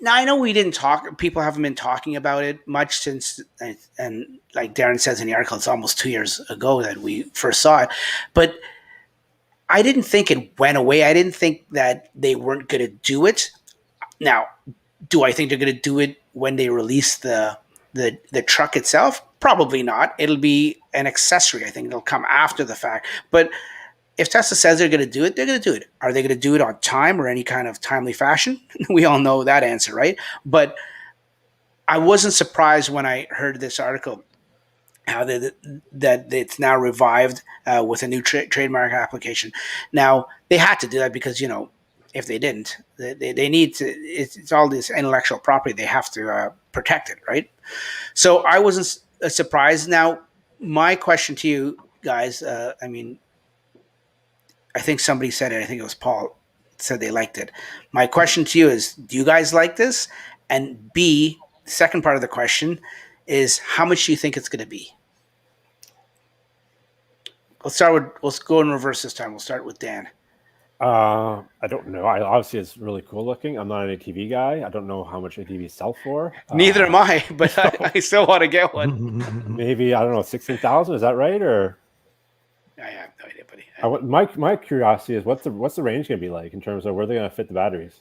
I know we didn't talk. People haven't been talking about it much since, and like Darren says in the article, it's almost 2 years ago that we first saw it. But I didn't think it went away. I didn't think that they weren't going to do it. Now, do I think they're going to do it when they release the truck itself? Probably not. It'll be an accessory. I think it'll come after the fact. But if Tesla says they're going to do it, they're going to do it. Are they going to do it on time or any kind of timely fashion? We all know that answer, right? But I wasn't surprised when I heard this article how that it's now revived with a new trademark application. Now, they had to do that because, if they didn't, they need to, it's all this intellectual property. They have to protect it, right? So I wasn't surprised. Now, my question to you guys, I think somebody said it. I think it was Paul said they liked it. My question to you is, do you guys like this? And B, the second part of the question is, how much do you think it's going to be? Let's go in reverse this time. We'll start with Dan. I don't know. Obviously it's really cool looking. I'm not an ATV guy. I don't know how much ATVs sell for. Neither am I, but I still want to get one. Maybe, I don't know, 16,000. Is that right? Or I have no idea, buddy. My curiosity is what's the range going to be like in terms of where they're going to fit the batteries?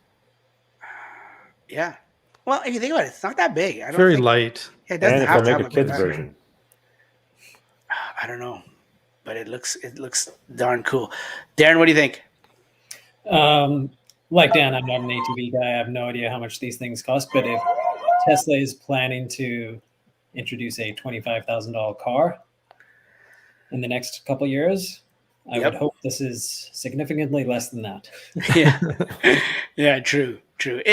Yeah. Well, if you think about it, it's not that big. Very light. Yeah, it doesn't and have if to they'll have make a a big kids battery. version. I don't know, but it looks darn cool. Darren, what do you think? Like Dan, I'm not an ATV guy. I have no idea how much these things cost. But if Tesla is planning to introduce a $25,000 car in the next couple years, I would hope this is significantly less than that. Yeah, true.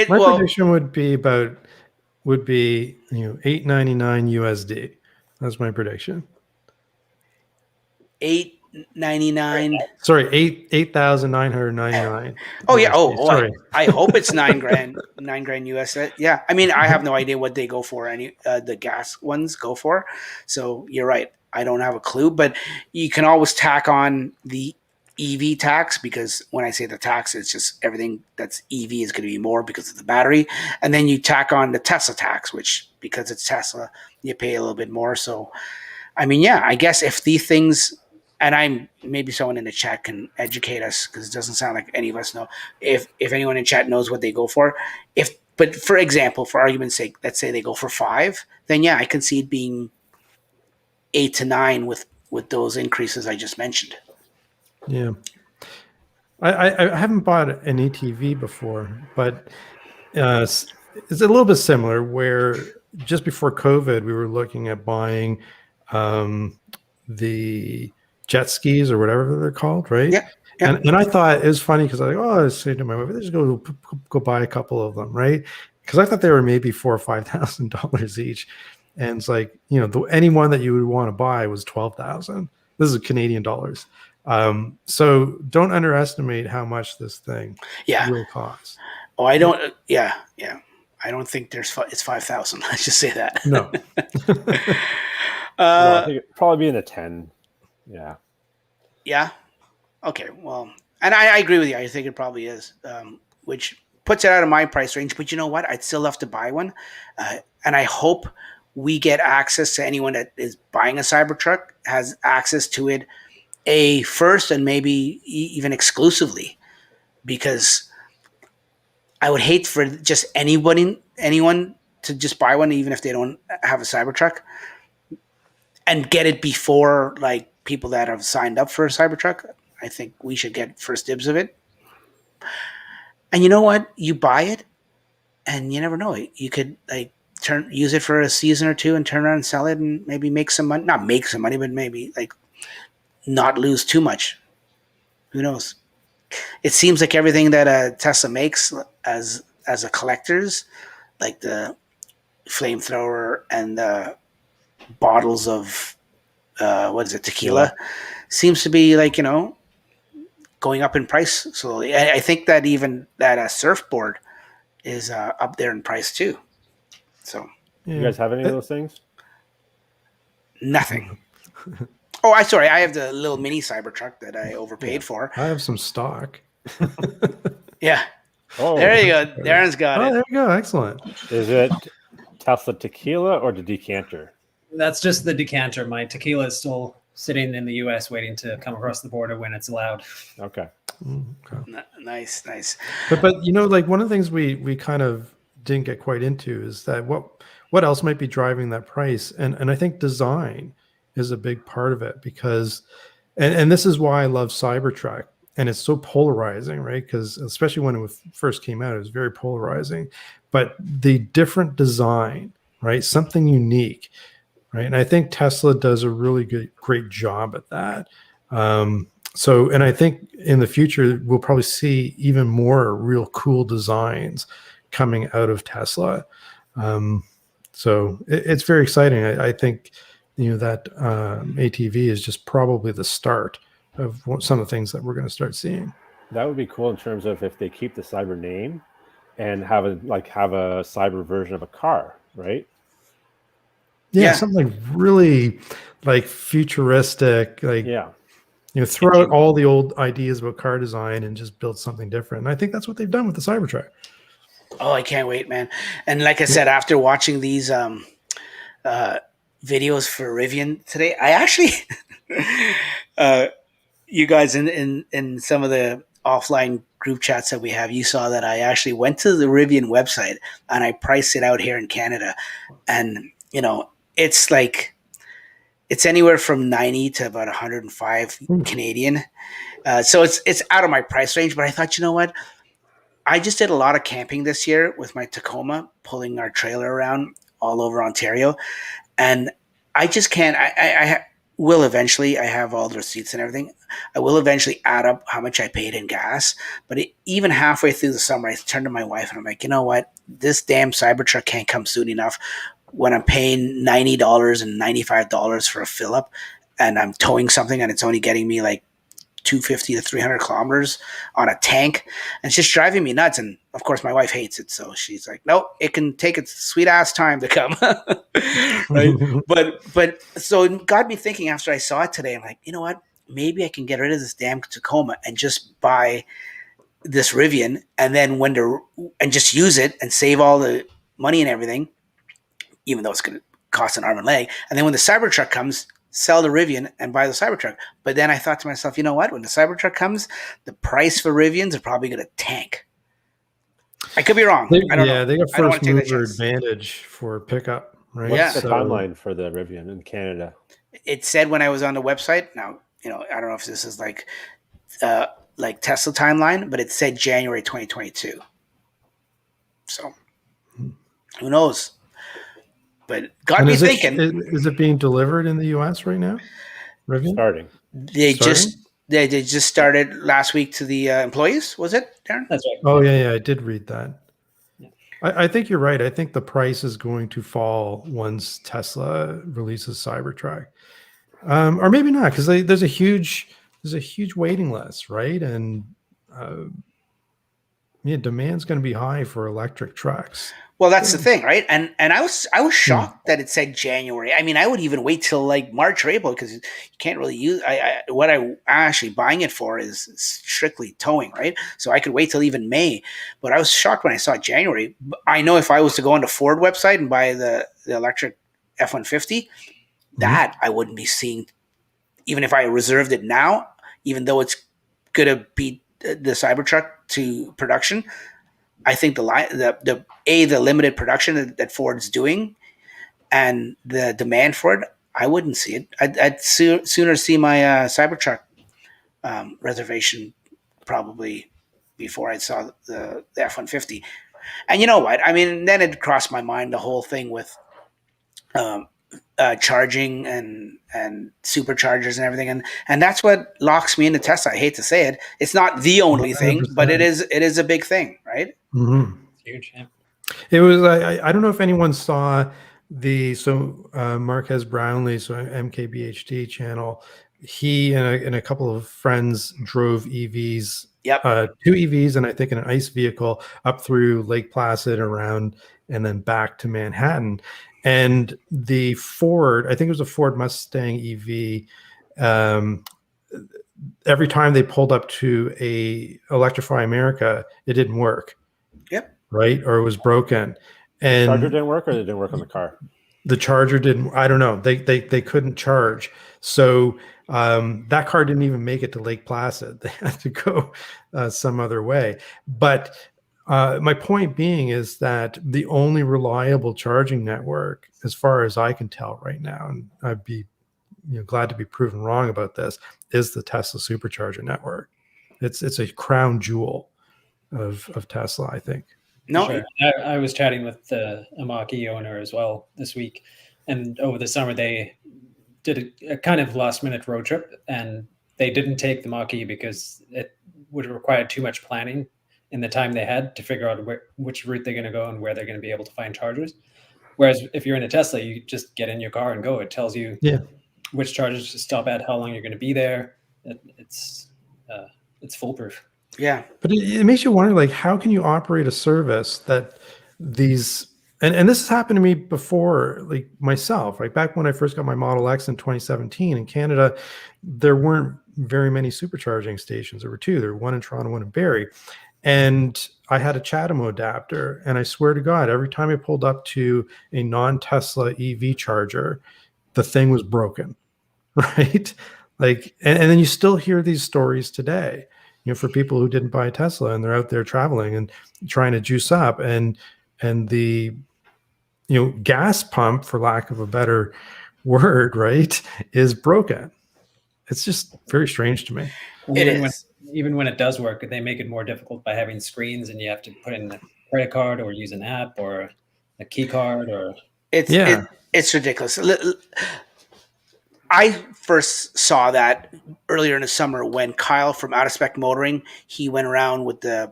My prediction would be $899 USD. That's my prediction. $899. Sorry, 8,999. Oh yeah. Sorry. I hope it's $9,000. $9,000 US. Yeah. I mean, I have no idea what they go for. The gas ones go for. So you're right. I don't have a clue, but you can always tack on the EV tax, because when I say the tax, it's just everything that's EV is going to be more because of the battery. And then you tack on the Tesla tax, which because it's Tesla, you pay a little bit more. So, I mean, yeah, I guess if these things, and maybe someone in the chat can educate us, because it doesn't sound like any of us know. If anyone in chat knows what they go for, but for example, for argument's sake, let's say they go for 5, then yeah, I can see it being 8 to 9 with those increases I just mentioned. Yeah, I haven't bought an ATV before, but it's a little bit similar. Where just before COVID, we were looking at buying the jet skis or whatever they're called, right? Yeah. And I thought it was funny because I was saying to my wife, let's go buy a couple of them, right? Because I thought they were maybe $4,000 or $5,000 each, and it's like, any one that you would want to buy was $12,000. This is Canadian dollars. So don't underestimate how much this thing will cost. Oh, I don't. Yeah. I don't think it's 5,000. Let's just say that. No. I think it'd probably be in the 10. Yeah. Yeah. Okay. Well, and I agree with you. I think it probably is, which puts it out of my price range. But you know what? I'd still love to buy one, and I hope we get access to anyone that is buying a Cybertruck has access to it first and maybe even exclusively, because I would hate for just anyone to just buy one, even if they don't have a Cybertruck, and get it before like people that have signed up for a Cybertruck. I think we should get first dibs of it. And you know what? You buy it, and you never know. You could use it for a season or two and turn around and sell it and maybe make some money. Not make some money, but maybe not lose too much. Who knows? It seems like everything that Tesla makes as a collector's, like the flamethrower and the bottles of tequila, seems to be going up in price slowly. I think that even that surfboard is up there in price too. So Yeah. You guys have any of those things? nothing. Oh, I have the little mini Cybertruck that I overpaid for. I have some stock. Yeah. Oh, There you go. Darren's got Oh, it. there you go. Excellent. is it Tesla tequila or the decanter? That's just the decanter. My tequila is still sitting in the U.S. waiting to come across the border when it's allowed. Okay. Okay. Nice. But you know, like one of the things we kind of didn't get quite into is that what else might be driving that price, and I think design is a big part of it, because and this is why I love Cybertruck, and it's so polarizing, right? Because especially when it first came out, it was very polarizing, but the different design, right? Something unique, right? And I think Tesla does a really great job at that. So, and I think in the future, we'll probably see even more real cool designs coming out of Tesla. So it's very exciting. I think, you know, that ATV is just probably the start of some of the things that we're going to start seeing. That would be cool in terms of if they keep the cyber name and have a cyber version of a car, right? Yeah, something like really like futuristic, like Yeah. you know, throw out all the old ideas about car design and just build something different. And I think that's what they've done with the Cybertruck. Oh, I can't wait, man. And like I said, after watching these videos for Rivian today, I actually you guys in some of the offline group chats that we have, you saw that I actually went to the Rivian website and I priced it out here in Canada. And, you know, it's like, it's anywhere from 90 to about 105 Canadian. So it's out of my price range, but I thought, you know what? I just did a lot of camping this year with my Tacoma, pulling our trailer around all over Ontario. And I just can't, I will eventually, I have all the receipts and everything. I will eventually add up how much I paid in gas. But even halfway through the summer, I turned to my wife and I'm like, you know what? This damn Cybertruck can't come soon enough when I'm paying $90 and $95 for a fill up and I'm towing something and it's only getting me like 250 to 300 kilometers on a tank. And it's just driving me nuts. And of course, my wife hates it. So she's like, nope, it can take its sweet ass time to come. Right. But so it got me thinking after I saw it today, I'm like, you know what? Maybe I can get rid of this damn Tacoma and just buy this Rivian and then and just use it and save all the money and everything, even though it's going to cost an arm and leg. And then when the Cybertruck comes, sell the Rivian and buy the Cybertruck. But then I thought to myself, you know what? When the Cybertruck comes, the price for Rivians are probably going to tank. I could be wrong. I don't know. They got first mover advantage for pickup, right? What's the timeline for the Rivian in Canada? It said when I was on the website. Now, you know, I don't know if this is like Tesla timeline, but it said January 2022. So who knows? But got me thinking. Is it being delivered in the US right now? Rivian? Starting. They just started last week to the employees. Was it, Darren? That's right. Oh yeah, I did read that. Yeah. I think you're right. I think the price is going to fall once Tesla releases Cybertruck, or maybe not, because there's a huge waiting list, right? And demand's going to be high for electric trucks. Well, that's the thing, right? And I was shocked that it said January. I mean, I would even wait till like March or April because you can't really use. What I'm actually buying it for is strictly towing, right? So I could wait till even May. But I was shocked when I saw January. I know if I was to go on the Ford website and buy the electric F-150, that I wouldn't be seeing, even if I reserved it now, even though it's gonna beat the Cybertruck to production. I think the limited production that Ford's doing and the demand for it, I wouldn't see it. I'd sooner see my Cybertruck reservation probably before I saw the F-150. And you know what? I mean, then it crossed my mind, the whole thing with charging and superchargers and everything, and that's what locks me into Tesla. I hate to say it; it's not the only 100%. Thing, but it is a big thing, right? Mm-hmm. Huge. Yeah. It was. I don't know if anyone saw Marquez Brownlee, so MKBHD channel. He and a couple of friends drove EVs Yep. 2 EVs and I think an ICE vehicle up through Lake Placid around and then back to Manhattan. And the Ford, I think it was a Ford Mustang EV. Every time they pulled up to a Electrify America, it didn't work. Yep. Right, or it was broken. And Charger didn't work, or it didn't work on the car. The charger didn't. I don't know. They couldn't charge. So that car didn't even make it to Lake Placid. They had to go some other way. But my point being is that the only reliable charging network, as far as I can tell right now, and I'd be glad to be proven wrong about this, is the Tesla supercharger network. It's a crown jewel of Tesla, I think. No, sure. I was chatting with a Mach-E owner as well this week, and over the summer they did a kind of last-minute road trip, and they didn't take the Mach-E because it would have required too much planning in the time they had to figure out which route they're going to go and where they're going to be able to find chargers. Whereas if you're in a Tesla, you just get in your car and go. It tells you which chargers to stop at, how long you're going to be there. It's foolproof. Yeah. But it makes you wonder, like, how can you operate a service that these, and this has happened to me before, like myself, like back when I first got my Model X in 2017 in Canada, there weren't very many supercharging stations. There were 2. There were one in Toronto, one in Barrie. And I had a CHAdeMO adapter. And I swear to God, every time I pulled up to a non-Tesla EV charger, the thing was broken, right? Like, and then you still hear these stories today. For people who didn't buy a Tesla and they're out there traveling and trying to juice up, and the gas pump, for lack of a better word, right, is broken. It's just very strange to me. Even when it does work, they make it more difficult by having screens, and you have to put in a credit card or use an app or a key card, or it's ridiculous. I first saw that earlier in the summer when Kyle from Out of Spec Motoring, he went around with the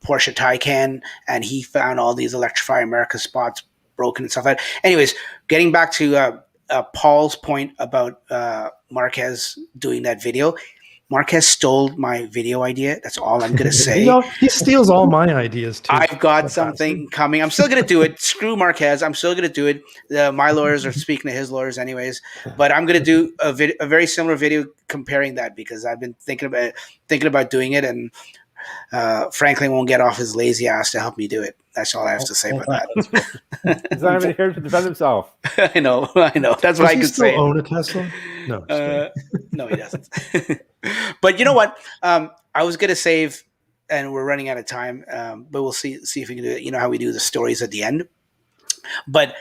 Porsche Taycan and he found all these Electrify America spots broken and stuff like that. Anyways, getting back to Paul's point about Marquez doing that video. Marquez stole my video idea. That's all I'm going to say. He steals all my ideas too. I've got something coming. I'm still going to do it. Screw Marquez. I'm still going to do it. My lawyers are speaking to his lawyers anyways. But I'm going to do a very similar video comparing that because I've been thinking about doing it, and Franklin won't get off his lazy ass to help me do it. That's all I have to say about that. He's not even here to defend himself. I know. That's what I could say. Does he still own a Tesla? No. No, he doesn't. But you know what? I was going to save, and we're running out of time, but we'll see if we can do it. You know how we do the stories at the end. But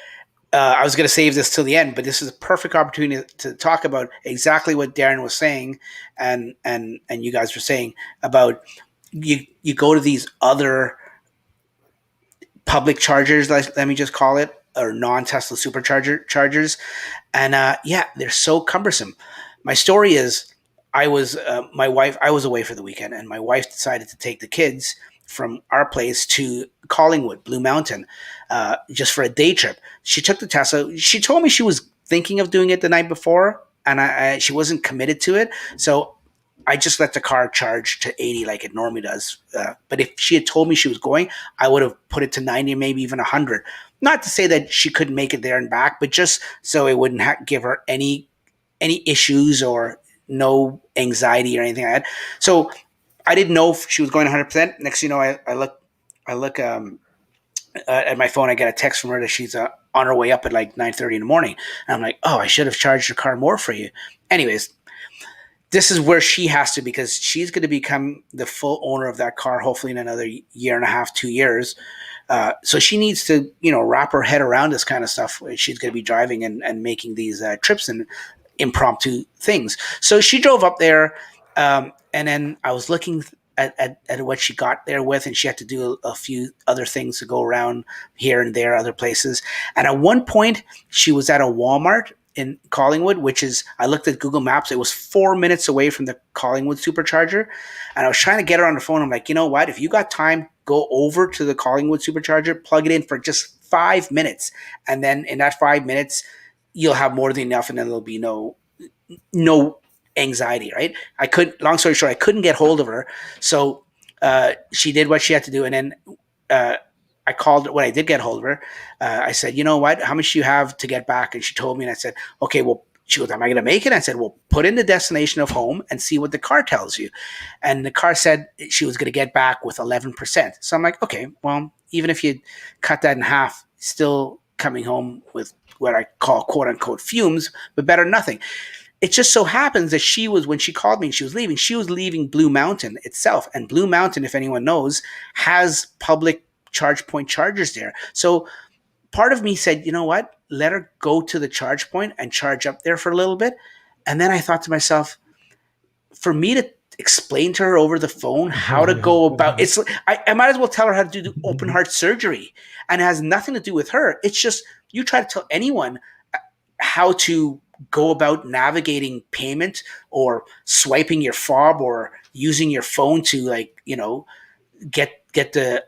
I was going to save this till the end, but this is a perfect opportunity to talk about exactly what Darren was saying and you guys were saying about you go to these other public chargers, let me just call it, or non-Tesla superchargers, and they're so cumbersome. My story is, I was away for the weekend, and my wife decided to take the kids from our place to Collingwood, Blue Mountain, just for a day trip. She took the Tesla. She told me she was thinking of doing it the night before, and she wasn't committed to it. So I just let the car charge to 80 like it normally does. But if she had told me she was going, I would have put it to 90, maybe even 100. Not to say that she couldn't make it there and back, but just so it wouldn't give her any issues or no anxiety or anything like that. So I didn't know if she was going 100%. Next thing you know, I look at my phone. I get a text from her that she's on her way up at like 9:30 in the morning. And I'm like, oh, I should have charged your car more for you. Anyways, this is where she has to, because she's going to become the full owner of that car, hopefully in another year and a half, 2 years. So she needs to, wrap her head around this kind of stuff. She's going to be driving and making these trips and impromptu things. So she drove up there, and then I was looking at what she got there with, and she had to do a few other things to go around here and there, other places. And at one point, she was at a Walmart in Collingwood, which is, I looked at Google Maps, it was 4 minutes away from the Collingwood supercharger. And I was trying to get her on the phone. I'm like, you know what? If you got time, go over to the Collingwood supercharger, plug it in for just 5 minutes. And then in that 5 minutes, you'll have more than enough, and then there'll be no anxiety, right? Long story short, I couldn't get hold of her. So she did what she had to do. And then I called when I did get hold of her. I said, you know what? How much do you have to get back? And she told me, and I said, okay, well, she goes, am I going to make it? I said, well, put in the destination of home and see what the car tells you. And the car said she was going to get back with 11%. So I'm like, okay, well, even if you cut that in half, still coming home with what I call quote unquote fumes, but better than nothing. It just so happens that when she called me and she was leaving Blue Mountain itself. And Blue Mountain, if anyone knows, has public charge point chargers there. So part of me said, you know what? Let her go to the charge point and charge up there for a little bit. And then I thought to myself, for me to explain to her over the phone how to go about I might as well tell her how to do open heart surgery, and it has nothing to do with her. It's just, you try to tell anyone how to go about navigating payment or swiping your fob or using your phone to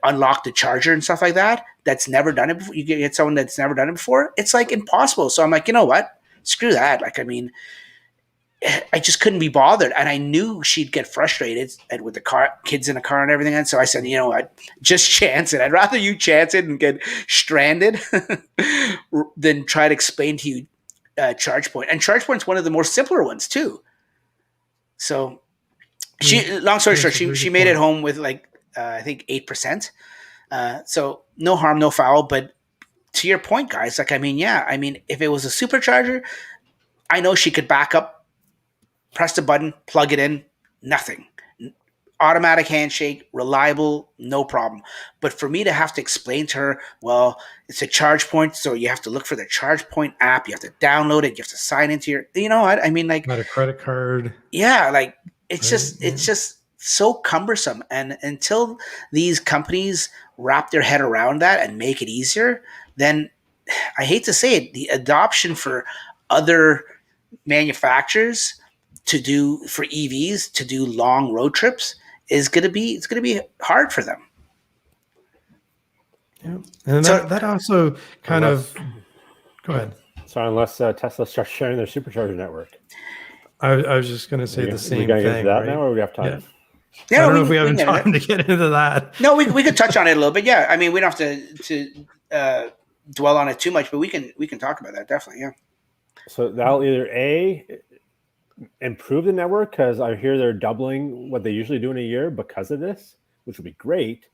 unlock the charger and stuff like that. That's never done it before. You get someone that's never done it before. It's like impossible. So I'm like, you know what? Screw that. Like, I mean, I just couldn't be bothered. And I knew she'd get frustrated with the kids in the car and everything. And so I said, you know what? Just chance it. I'd rather you chance it and get stranded than try to explain to you ChargePoint. And ChargePoint's one of the more simpler ones too. So long story short, she made it home with I think 8%. So no harm, no foul. But to your point, guys, if it was a supercharger, I know she could back up, press the button, plug it in, nothing. Automatic handshake, reliable, no problem. But for me to have to explain to her, well, it's a charge point, so you have to look for the charge point app. You have to download it. You have to sign into not a credit card. Yeah, it's just so cumbersome. And until these companies wrap their head around that and make it easier, then I hate to say it, the adoption for other manufacturers for EVs to do long road trips is going to be hard for them. Yeah. And that also kind of go ahead. So unless Tesla starts sharing their supercharger network. I was just going to say the same thing. We get into that now, or we have time? Yeah. I don't know if we have time to get into that. No, we could touch on it a little bit. Yeah, I mean, we don't have to dwell on it too much, but we can talk about that definitely. Yeah. So that'll either improve the network, because I hear they're doubling what they usually do in a year because of this, which would be great.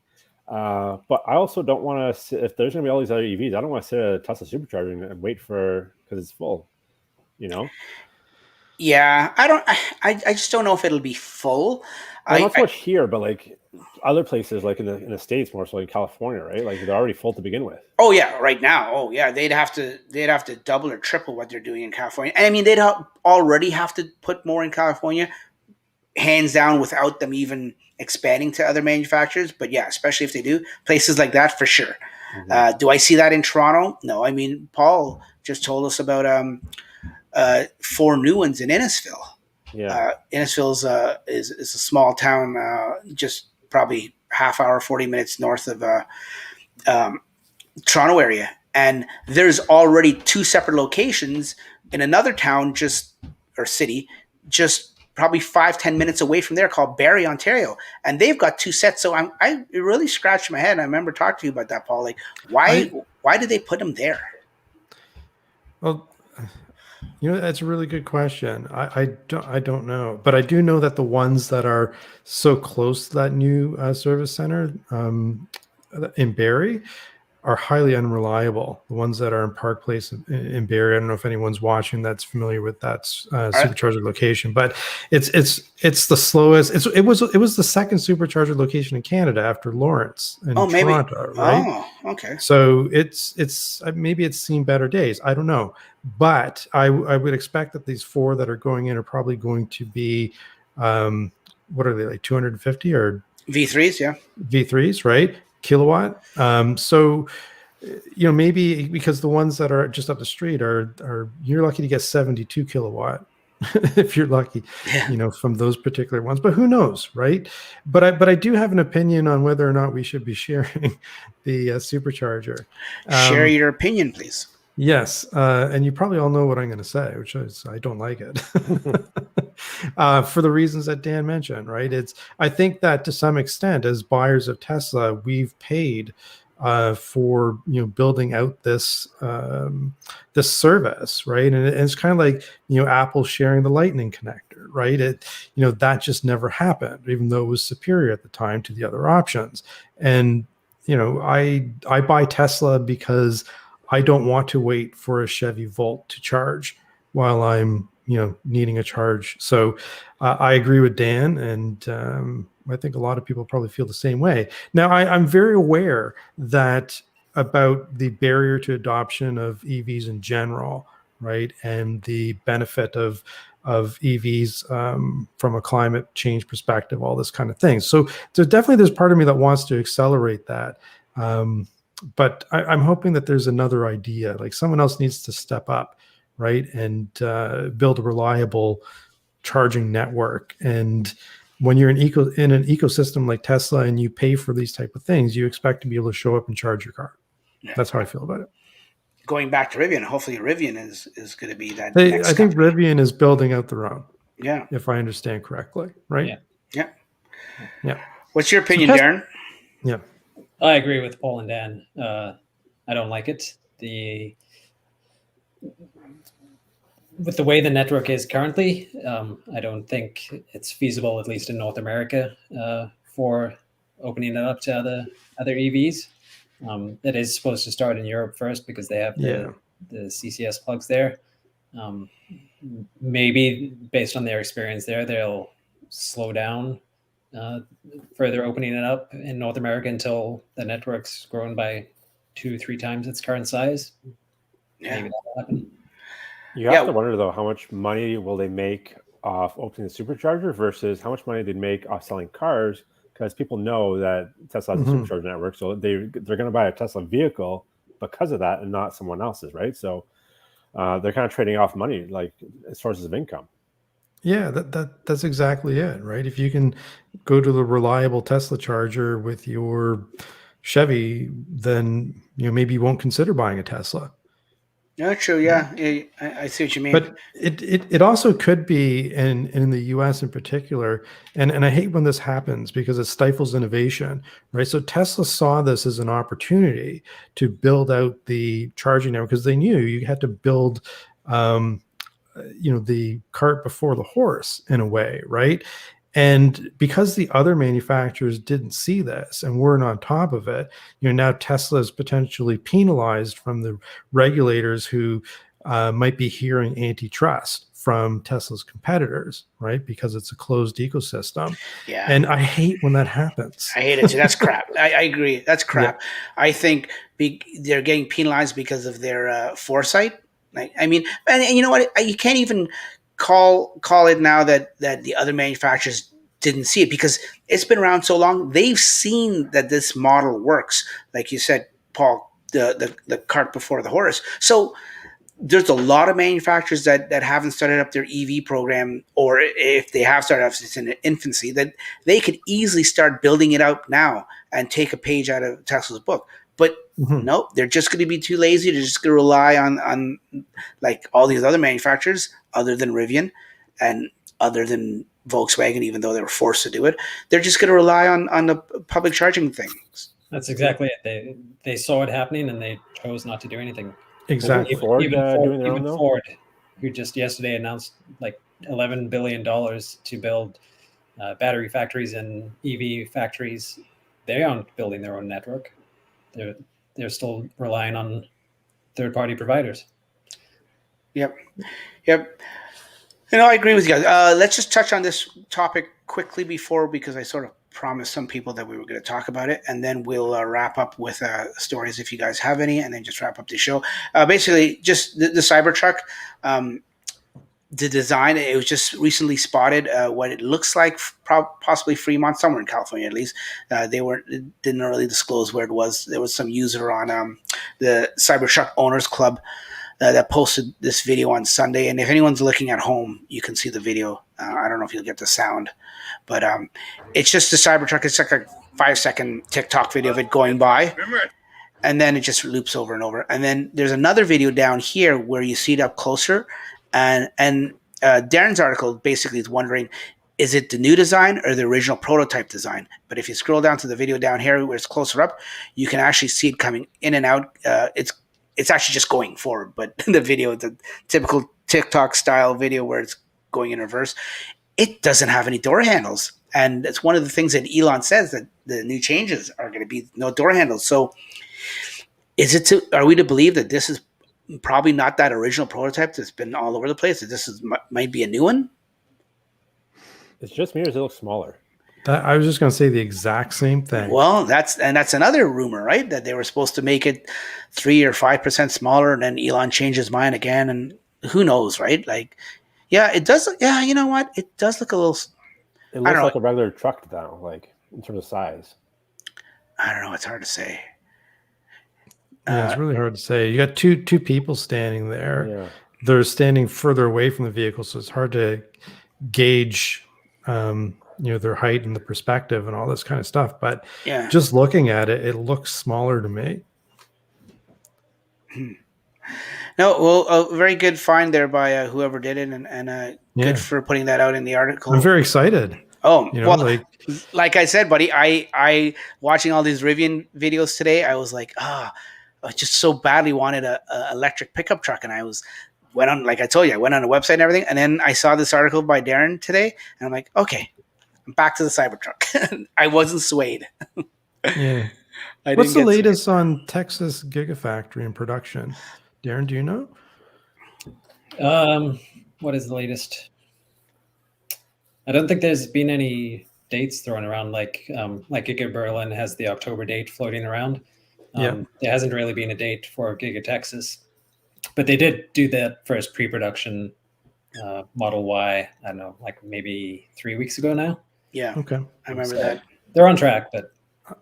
But I also don't want to, if there's going to be all these other EVs, I don't want to sit at a Tesla supercharger and wait because it's full, Yeah, I just don't know if it'll be full. Well, not so much here, but other places, like in the States, more so like California, right? Like they're already full to begin with. Oh yeah, right now. Oh yeah, they'd have to double or triple what they're doing in California. And I mean, they'd already have to put more in California, hands down, without them even expanding to other manufacturers. But yeah, especially if they do places like that, for sure. Mm-hmm. Do I see that in Toronto? No. I mean, Paul just told us about 4 new ones in Innisfil. Yeah, Innisfil is a small town, just probably half hour, 40 minutes north of Toronto area, and there's already 2 separate locations in another town, city, just probably 5-10 minutes away from there, called Barrie, Ontario, and they've got 2 sets. So I really scratched my head. I remember talking to you about that, Paul. Like, why did they put them there? Well, that's a really good question. I don't know, but I do know that the ones that are so close to that new service center in Barrie are highly unreliable. The ones that are in Park Place in Barrie, I don't know if anyone's watching that's familiar with that supercharger location, but it's the slowest. It was the second supercharger location in Canada after Lawrence in Toronto, right? Oh, okay. So it's maybe it's seen better days. I don't know, but I would expect that these 4 that are going in are probably going to be what are they, like 250 or V3s? Yeah, V3s, right? Kilowatt. So maybe because the ones that are just up the street are you're lucky to get 72 kilowatt if you're lucky, from those particular ones, but who knows, right? But I do have an opinion on whether or not we should be sharing the supercharger. Share your opinion, please. Yes, and you probably all know what I'm going to say, which is I don't like it. for the reasons that Dan mentioned, right? I think that to some extent, as buyers of Tesla, we've paid for building out this service, right? And it's kind of like Apple sharing the Lightning connector, right? That just never happened, even though it was superior at the time to the other options. And I buy Tesla because I don't want to wait for a Chevy Volt to charge while I'm needing a charge. So I agree with Dan, and I think a lot of people probably feel the same way. Now I'm very aware that about the barrier to adoption of EVs in general, right, and the benefit of EVs from a climate change perspective, all this kind of thing. So there's part of me that wants to accelerate that. But I'm hoping that there's another idea, like someone else needs to step up, right, and build a reliable charging network. And when you're in an ecosystem like Tesla and you pay for these type of things, you expect to be able to show up and charge your car. Yeah. That's how I feel about it. Going back to Rivian, hopefully Rivian is going to be that. I think Rivian is building out their own. Yeah, if I understand correctly, right? Yeah. What's your opinion, Darren? Yeah, I agree with Paul and Dan. I don't like it. With the way the network is currently, I don't think it's feasible, at least in North America, for opening it up to other EVs. It is supposed to start in Europe first because they have the CCS plugs there. Maybe based on their experience there, they'll slow down further opening it up in North America until the network's grown by 2-3 times its current size. Yeah. Maybe that'll happen. You have to wonder, though, how much money will they make off opening the supercharger versus how much money they'd make off selling cars, because people know that Tesla has a supercharger network, so they're going to buy a Tesla vehicle because of that and not someone else's, right? So they're kind of trading off money, like sources of income. Yeah, that's exactly it, right? If you can go to the reliable Tesla charger with your Chevy, then maybe you won't consider buying a Tesla. No, true. Yeah, I see what you mean. But it also could be in the U.S. in particular, and I hate when this happens because it stifles innovation, right? So Tesla saw this as an opportunity to build out the charging network because they knew you had to build, the cart before the horse in a way, right? And because the other manufacturers didn't see this and weren't on top of it, now Tesla is potentially penalized from the regulators who might be hearing antitrust from Tesla's competitors, right? Because it's a closed ecosystem. Yeah. And I hate when that happens. I hate it too. That's crap. I agree. That's crap. Yeah. I think they're getting penalized because of their foresight. I mean, and you know what? You can't even call it now that the other manufacturers didn't see it because it's been around so long. They've seen that this model works. Like you said, Paul, the cart before the horse. So there's a lot of manufacturers that haven't started up their EV program, or if they have started up, it's in infancy, that they could easily start building it out now and take a page out of Tesla's book. But nope, they're just going to be too lazy. They're just going to rely on like all these other manufacturers, other than Rivian and other than Volkswagen, even though they were forced to do it. They're just going to rely on the public charging things. That's exactly it. They saw it happening and they chose not to do anything. Exactly. Even Ford, who just yesterday announced like $11 billion to build battery factories and EV factories, they aren't building their own network. They're still relying on third-party providers. Yep. I agree with you guys. Let's just touch on this topic quickly because I sort of promised some people that we were going to talk about it, and then we'll wrap up with stories if you guys have any, and then just wrap up the show. Basically, just the Cybertruck. The design, it was just recently spotted what it looks like, possibly Fremont, somewhere in California at least. They didn't really disclose where it was. There was some user on the Cybertruck Owners Club that posted this video on Sunday. And if anyone's looking at home, you can see the video. I don't know if you'll get the sound, but it's just the Cybertruck. It's like a 5-second TikTok video of it going by. And then it just loops over and over. And then there's another video down here where you see it up closer. And Darren's article basically is wondering, is it the new design or the original prototype design? But if you scroll down to the video down here where it's closer up, you can actually see it coming in and out. It's actually just going forward, but the video, the typical TikTok style video where it's going in reverse, it doesn't have any door handles. And it's one of the things that Elon says, that the new changes are going to be no door handles. So are we to believe that this is probably not that original prototype that's been all over the place, that this might be a new one? It's just me, or does it look smaller? I was just going to say the exact same thing. Well, that's another rumor, right? That they were supposed to make it 3 or 5% smaller, and then Elon changed his mind again, and who knows, right? Like, yeah, it does. Yeah, you know what? It does look a little. It looks like a regular truck now, like in terms of size. I don't know. It's hard to say. Yeah, it's really hard to say. You got two people standing there. Yeah. They're standing further away from the vehicle, so it's hard to gauge, their height and the perspective and all this kind of stuff. But yeah, just looking at it, it looks smaller to me. No, well, a very good find there by whoever did it, and good for putting that out in the article. I'm very excited. Oh, like I said, buddy, I watching all these Rivian videos today, I was like, I just so badly wanted a electric pickup truck, and I went on, like I told you, I went on a website and everything, and then I saw this article by Darren today, and I'm like, okay, I'm back to the Cybertruck. I wasn't swayed. Yeah. What's the latest on Texas Gigafactory in production? Darren, do you know? What is the latest? I don't think there's been any dates thrown around. Like Giga Berlin has the October date floating around. There hasn't really been a date for Giga Texas, but they did do that first pre-production Model Y. I don't know, like maybe 3 weeks ago now. Yeah. Okay. I remember that. They're on track, but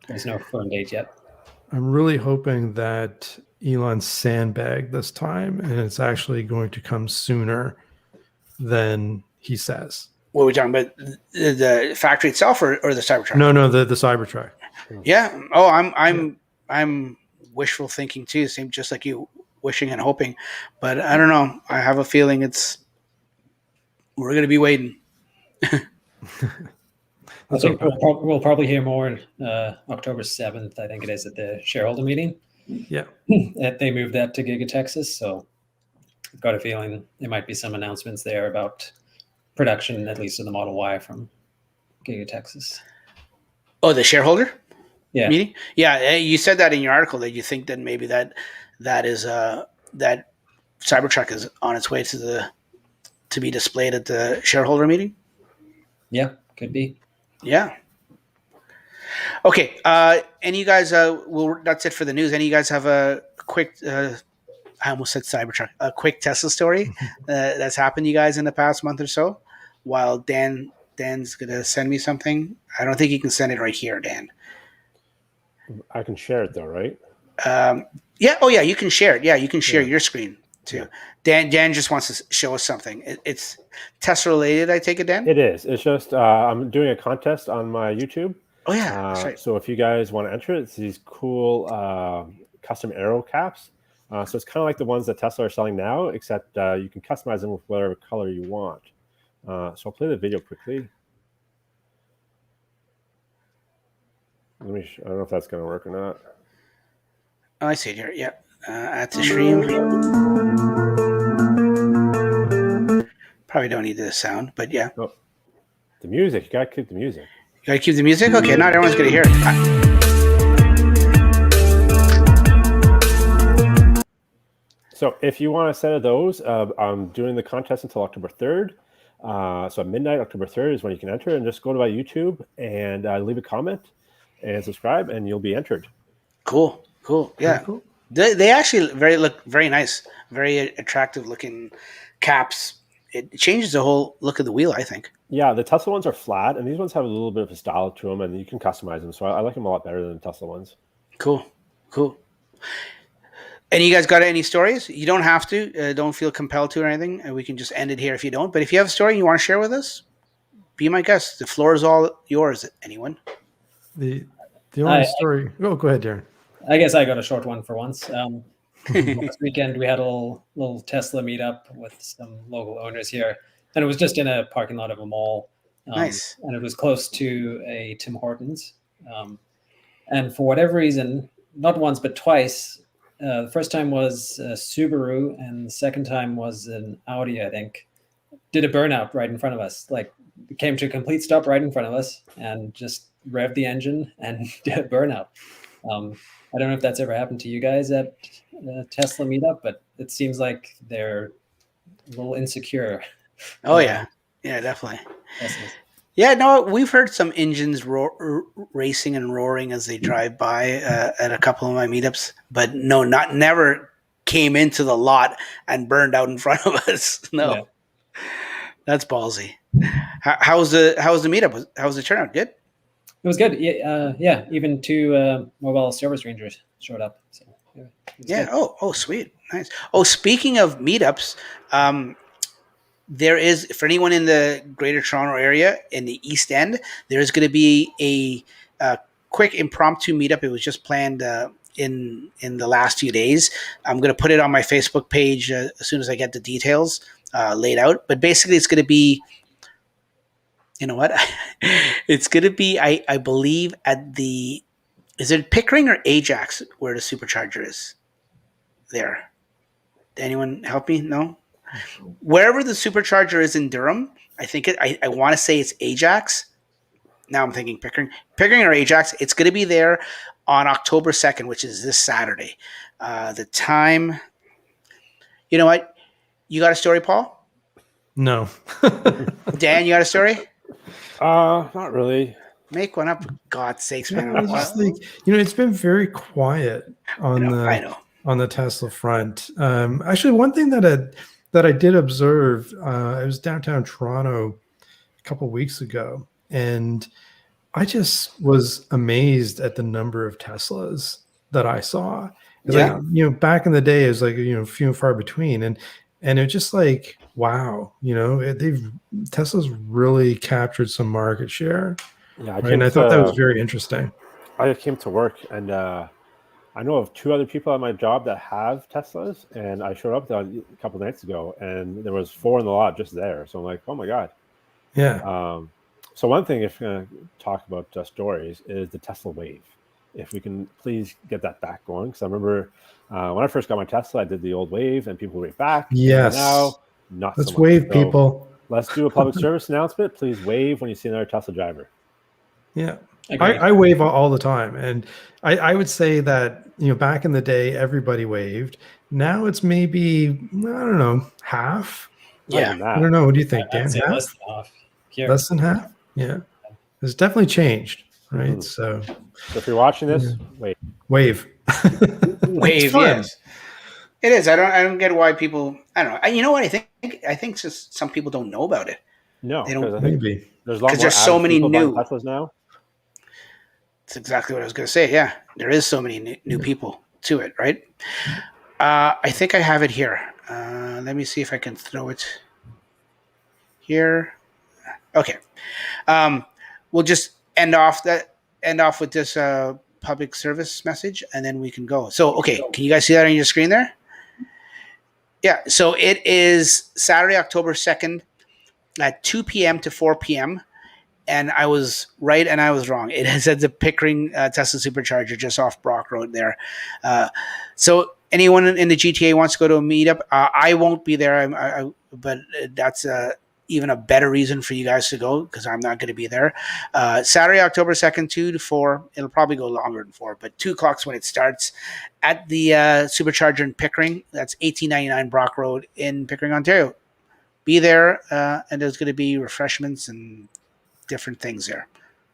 there's no firm date yet. I'm really hoping that Elon sandbagged this time, and it's actually going to come sooner than he says. What are we talking about? The factory itself, or the Cybertruck? No, the Cybertruck. Yeah. Oh, I'm wishful thinking too. Same, just like you, wishing and hoping. But I don't know. I have a feeling we're going to be waiting. I think we'll probably hear more October 7th, I think it is, at the shareholder meeting. Yeah. That they moved that to Giga Texas. So I've got a feeling there might be some announcements there about production, at least of the Model Y from Giga Texas. Oh, the shareholder meeting? Yeah, you said that in your article, that you think that maybe that is that Cybertruck is on its way to be displayed at the shareholder meeting. Yeah, could be. Yeah. Okay. And you guys, that's it for the news. Any of you guys have a quick, I almost said Cybertruck, a quick Tesla story that's happened to you guys in the past month or so? While Dan's going to send me something. I don't think he can send it right here, Dan. I can share it though, right? Yeah. Oh, yeah. You can share it. Yeah, you can share your screen too. Yeah. Dan just wants to show us something. It's Tesla related, I take it, Dan? It is. It's just I'm doing a contest on my YouTube. Oh, yeah. That's right. So if you guys want to enter it, it's these cool custom aero caps. So it's kind of like the ones that Tesla are selling now, except you can customize them with whatever color you want. So I'll play the video quickly. I don't know if that's going to work or not. Oh, I see it here. Yeah. At the stream. Probably don't need the sound, but yeah. Oh, the music. You got to keep the music. You got to keep the music? Okay, not everyone's going to hear it. So if you want a set of those, I'm doing the contest until October 3rd. So at midnight, October 3rd is when you can enter. And just go to my YouTube and leave a comment and subscribe, and you'll be entered. Cool. Yeah. Cool. They actually look very nice, very attractive looking caps. It changes the whole look of the wheel, I think. Yeah, the Tesla ones are flat, and these ones have a little bit of a style to them, and you can customize them. So I like them a lot better than the Tesla ones. Cool. And you guys got any stories? You don't have to. Don't feel compelled to or anything. And we can just end it here if you don't. But if you have a story you want to share with us, be my guest. The floor is all yours. Anyone? The only story. Oh, go ahead, Darren. I guess I got a short one for once. Last weekend we had a little Tesla meetup with some local owners here. And it was just in a parking lot of a mall. Nice. And it was close to a Tim Hortons. And for whatever reason, not once, but twice, the first time was a Subaru, and the second time was an Audi, I think, did a burnout right in front of us. Like, it came to a complete stop right in front of us and just revved the engine and did a burnout. I don't know if that's ever happened to you guys at Tesla meetup, but it seems like they're a little insecure. Oh yeah, definitely. Teslas. Yeah, no, we've heard some engines racing and roaring as they drive by at a couple of my meetups, but no, never came into the lot and burned out in front of us. No, Yeah. That's ballsy. How was the meetup? How was the turnout? Good. It was good. Yeah. Even two mobile service rangers showed up. So yeah. Oh, sweet, nice. Oh, speaking of meetups, there is, for anyone in the Greater Toronto area in the East End, there is going to be a quick impromptu meetup. It was just planned in the last few days. I'm going to put it on my Facebook page as soon as I get the details laid out. But basically, it's going to be, you know what? It's going to be, I believe, at the, is it Pickering or Ajax where the supercharger is? There. Anyone help me? No? Wherever the supercharger is in Durham, I think I want to say it's Ajax. Now I'm thinking Pickering or Ajax. It's going to be there on October 2nd, which is this Saturday. The time, you know what? You got a story, Paul? No. Dan, you got a story? Not really. Make one up, for God's sakes, man. No, just like, it's been very quiet on I know. on the Tesla front. Actually, one thing that I did observe, I was downtown Toronto a couple of weeks ago, and I just was amazed at the number of Teslas that I saw. Yeah. Like, back in the day, it was like, few and far between, and it's just like, wow, Tesla's really captured some market share. Yeah, I thought that was very interesting. I came to work, and I know of 2 other people at my job that have Teslas, and I showed up there a couple of nights ago, and there was 4 in the lot just there. So I'm like, oh my god. Yeah. So one thing, if we're going to talk about stories, is the Tesla Wave. If we can please get that back going, because I remember when I first got my Tesla, I did the old Wave, and people wave back. Yes. Now, not Let's so much. wave, So people. let's do a public service announcement. Please wave when you see another Tesla driver. Yeah. I wave all the time, and I would say that back in the day everybody waved. Now it's maybe, I don't know, half. Yeah. I don't know. What do you think, Dan? I'd say Half? less than half. Here. Less than half? Yeah. It's definitely changed, right? Mhm. So if you're watching this, wave. Wave. Wave, yes. It is. I don't get why people. I don't know. You know what I think? I think just some people don't know about it. No, They don't- because I think Maybe. there's a lot more. there's so many people buying new Teslas now. That's exactly what I was going to say. Yeah, there is so many new people to it, right? I think I have it here. Let me see if I can throw it here. Okay. We'll just end off with this public service message, and then we can go. So, okay, can you guys see that on your screen there? Yeah. So it is Saturday, October 2nd at 2 p.m. to 4 p.m. And I was right and I was wrong. It said the Pickering Tesla Supercharger just off Brock Road there. So anyone in the GTA wants to go to a meetup, I won't be there. But that's even a better reason for you guys to go because I'm not going to be there. Saturday, October 2nd, 2 to 4. It'll probably go longer than 4, but 2 o'clock's when it starts at the Supercharger in Pickering. That's 1899 Brock Road in Pickering, Ontario. Be there, and there's going to be refreshments and different things there.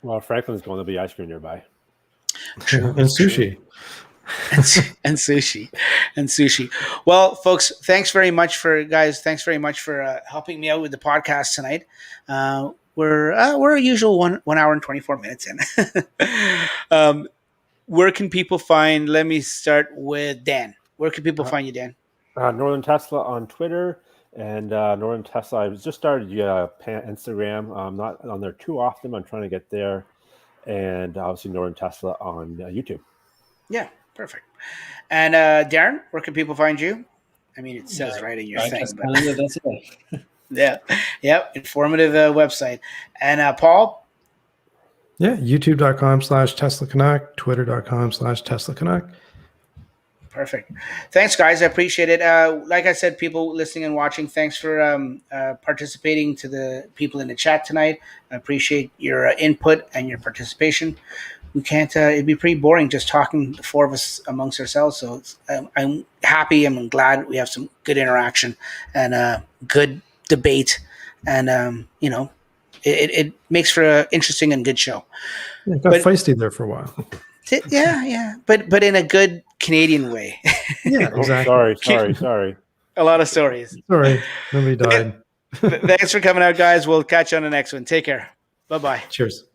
Well, Franklin's going to be ice cream nearby. And sushi. and sushi. Well, folks, thanks very much for helping me out with the podcast tonight. We're a usual 1 hour and 24 minutes in. Where can people find? Let me start with Dan. Where can people find you, Dan? Northern Tesla on Twitter. And Northern Tesla, I just started Instagram. I'm not on there too often. I'm trying to get there. And obviously Northern Tesla on YouTube. Yeah, perfect. And Darren, where can people find you? I mean, it says right in your thing. That's it. Yeah. Yep. Informative website. And Paul? Yeah, youtube.com/Tesla Canuck, twitter.com/Tesla Canuck. Perfect. Thanks, guys. I appreciate it. Like I said, people listening and watching, thanks for participating to the people in the chat tonight. I appreciate your input and your participation. We can't, it'd be pretty boring just talking, the four of us amongst ourselves. So I'm happy. I'm glad we have some good interaction and good debate. And, it makes for an interesting and good show. Yeah, it got feisty there for a while. Yeah. But in a good Canadian way. Yeah, exactly. Sorry. A lot of stories. Sorry, nobody died. Thanks for coming out, guys. We'll catch you on the next one. Take care. Bye-bye. Cheers.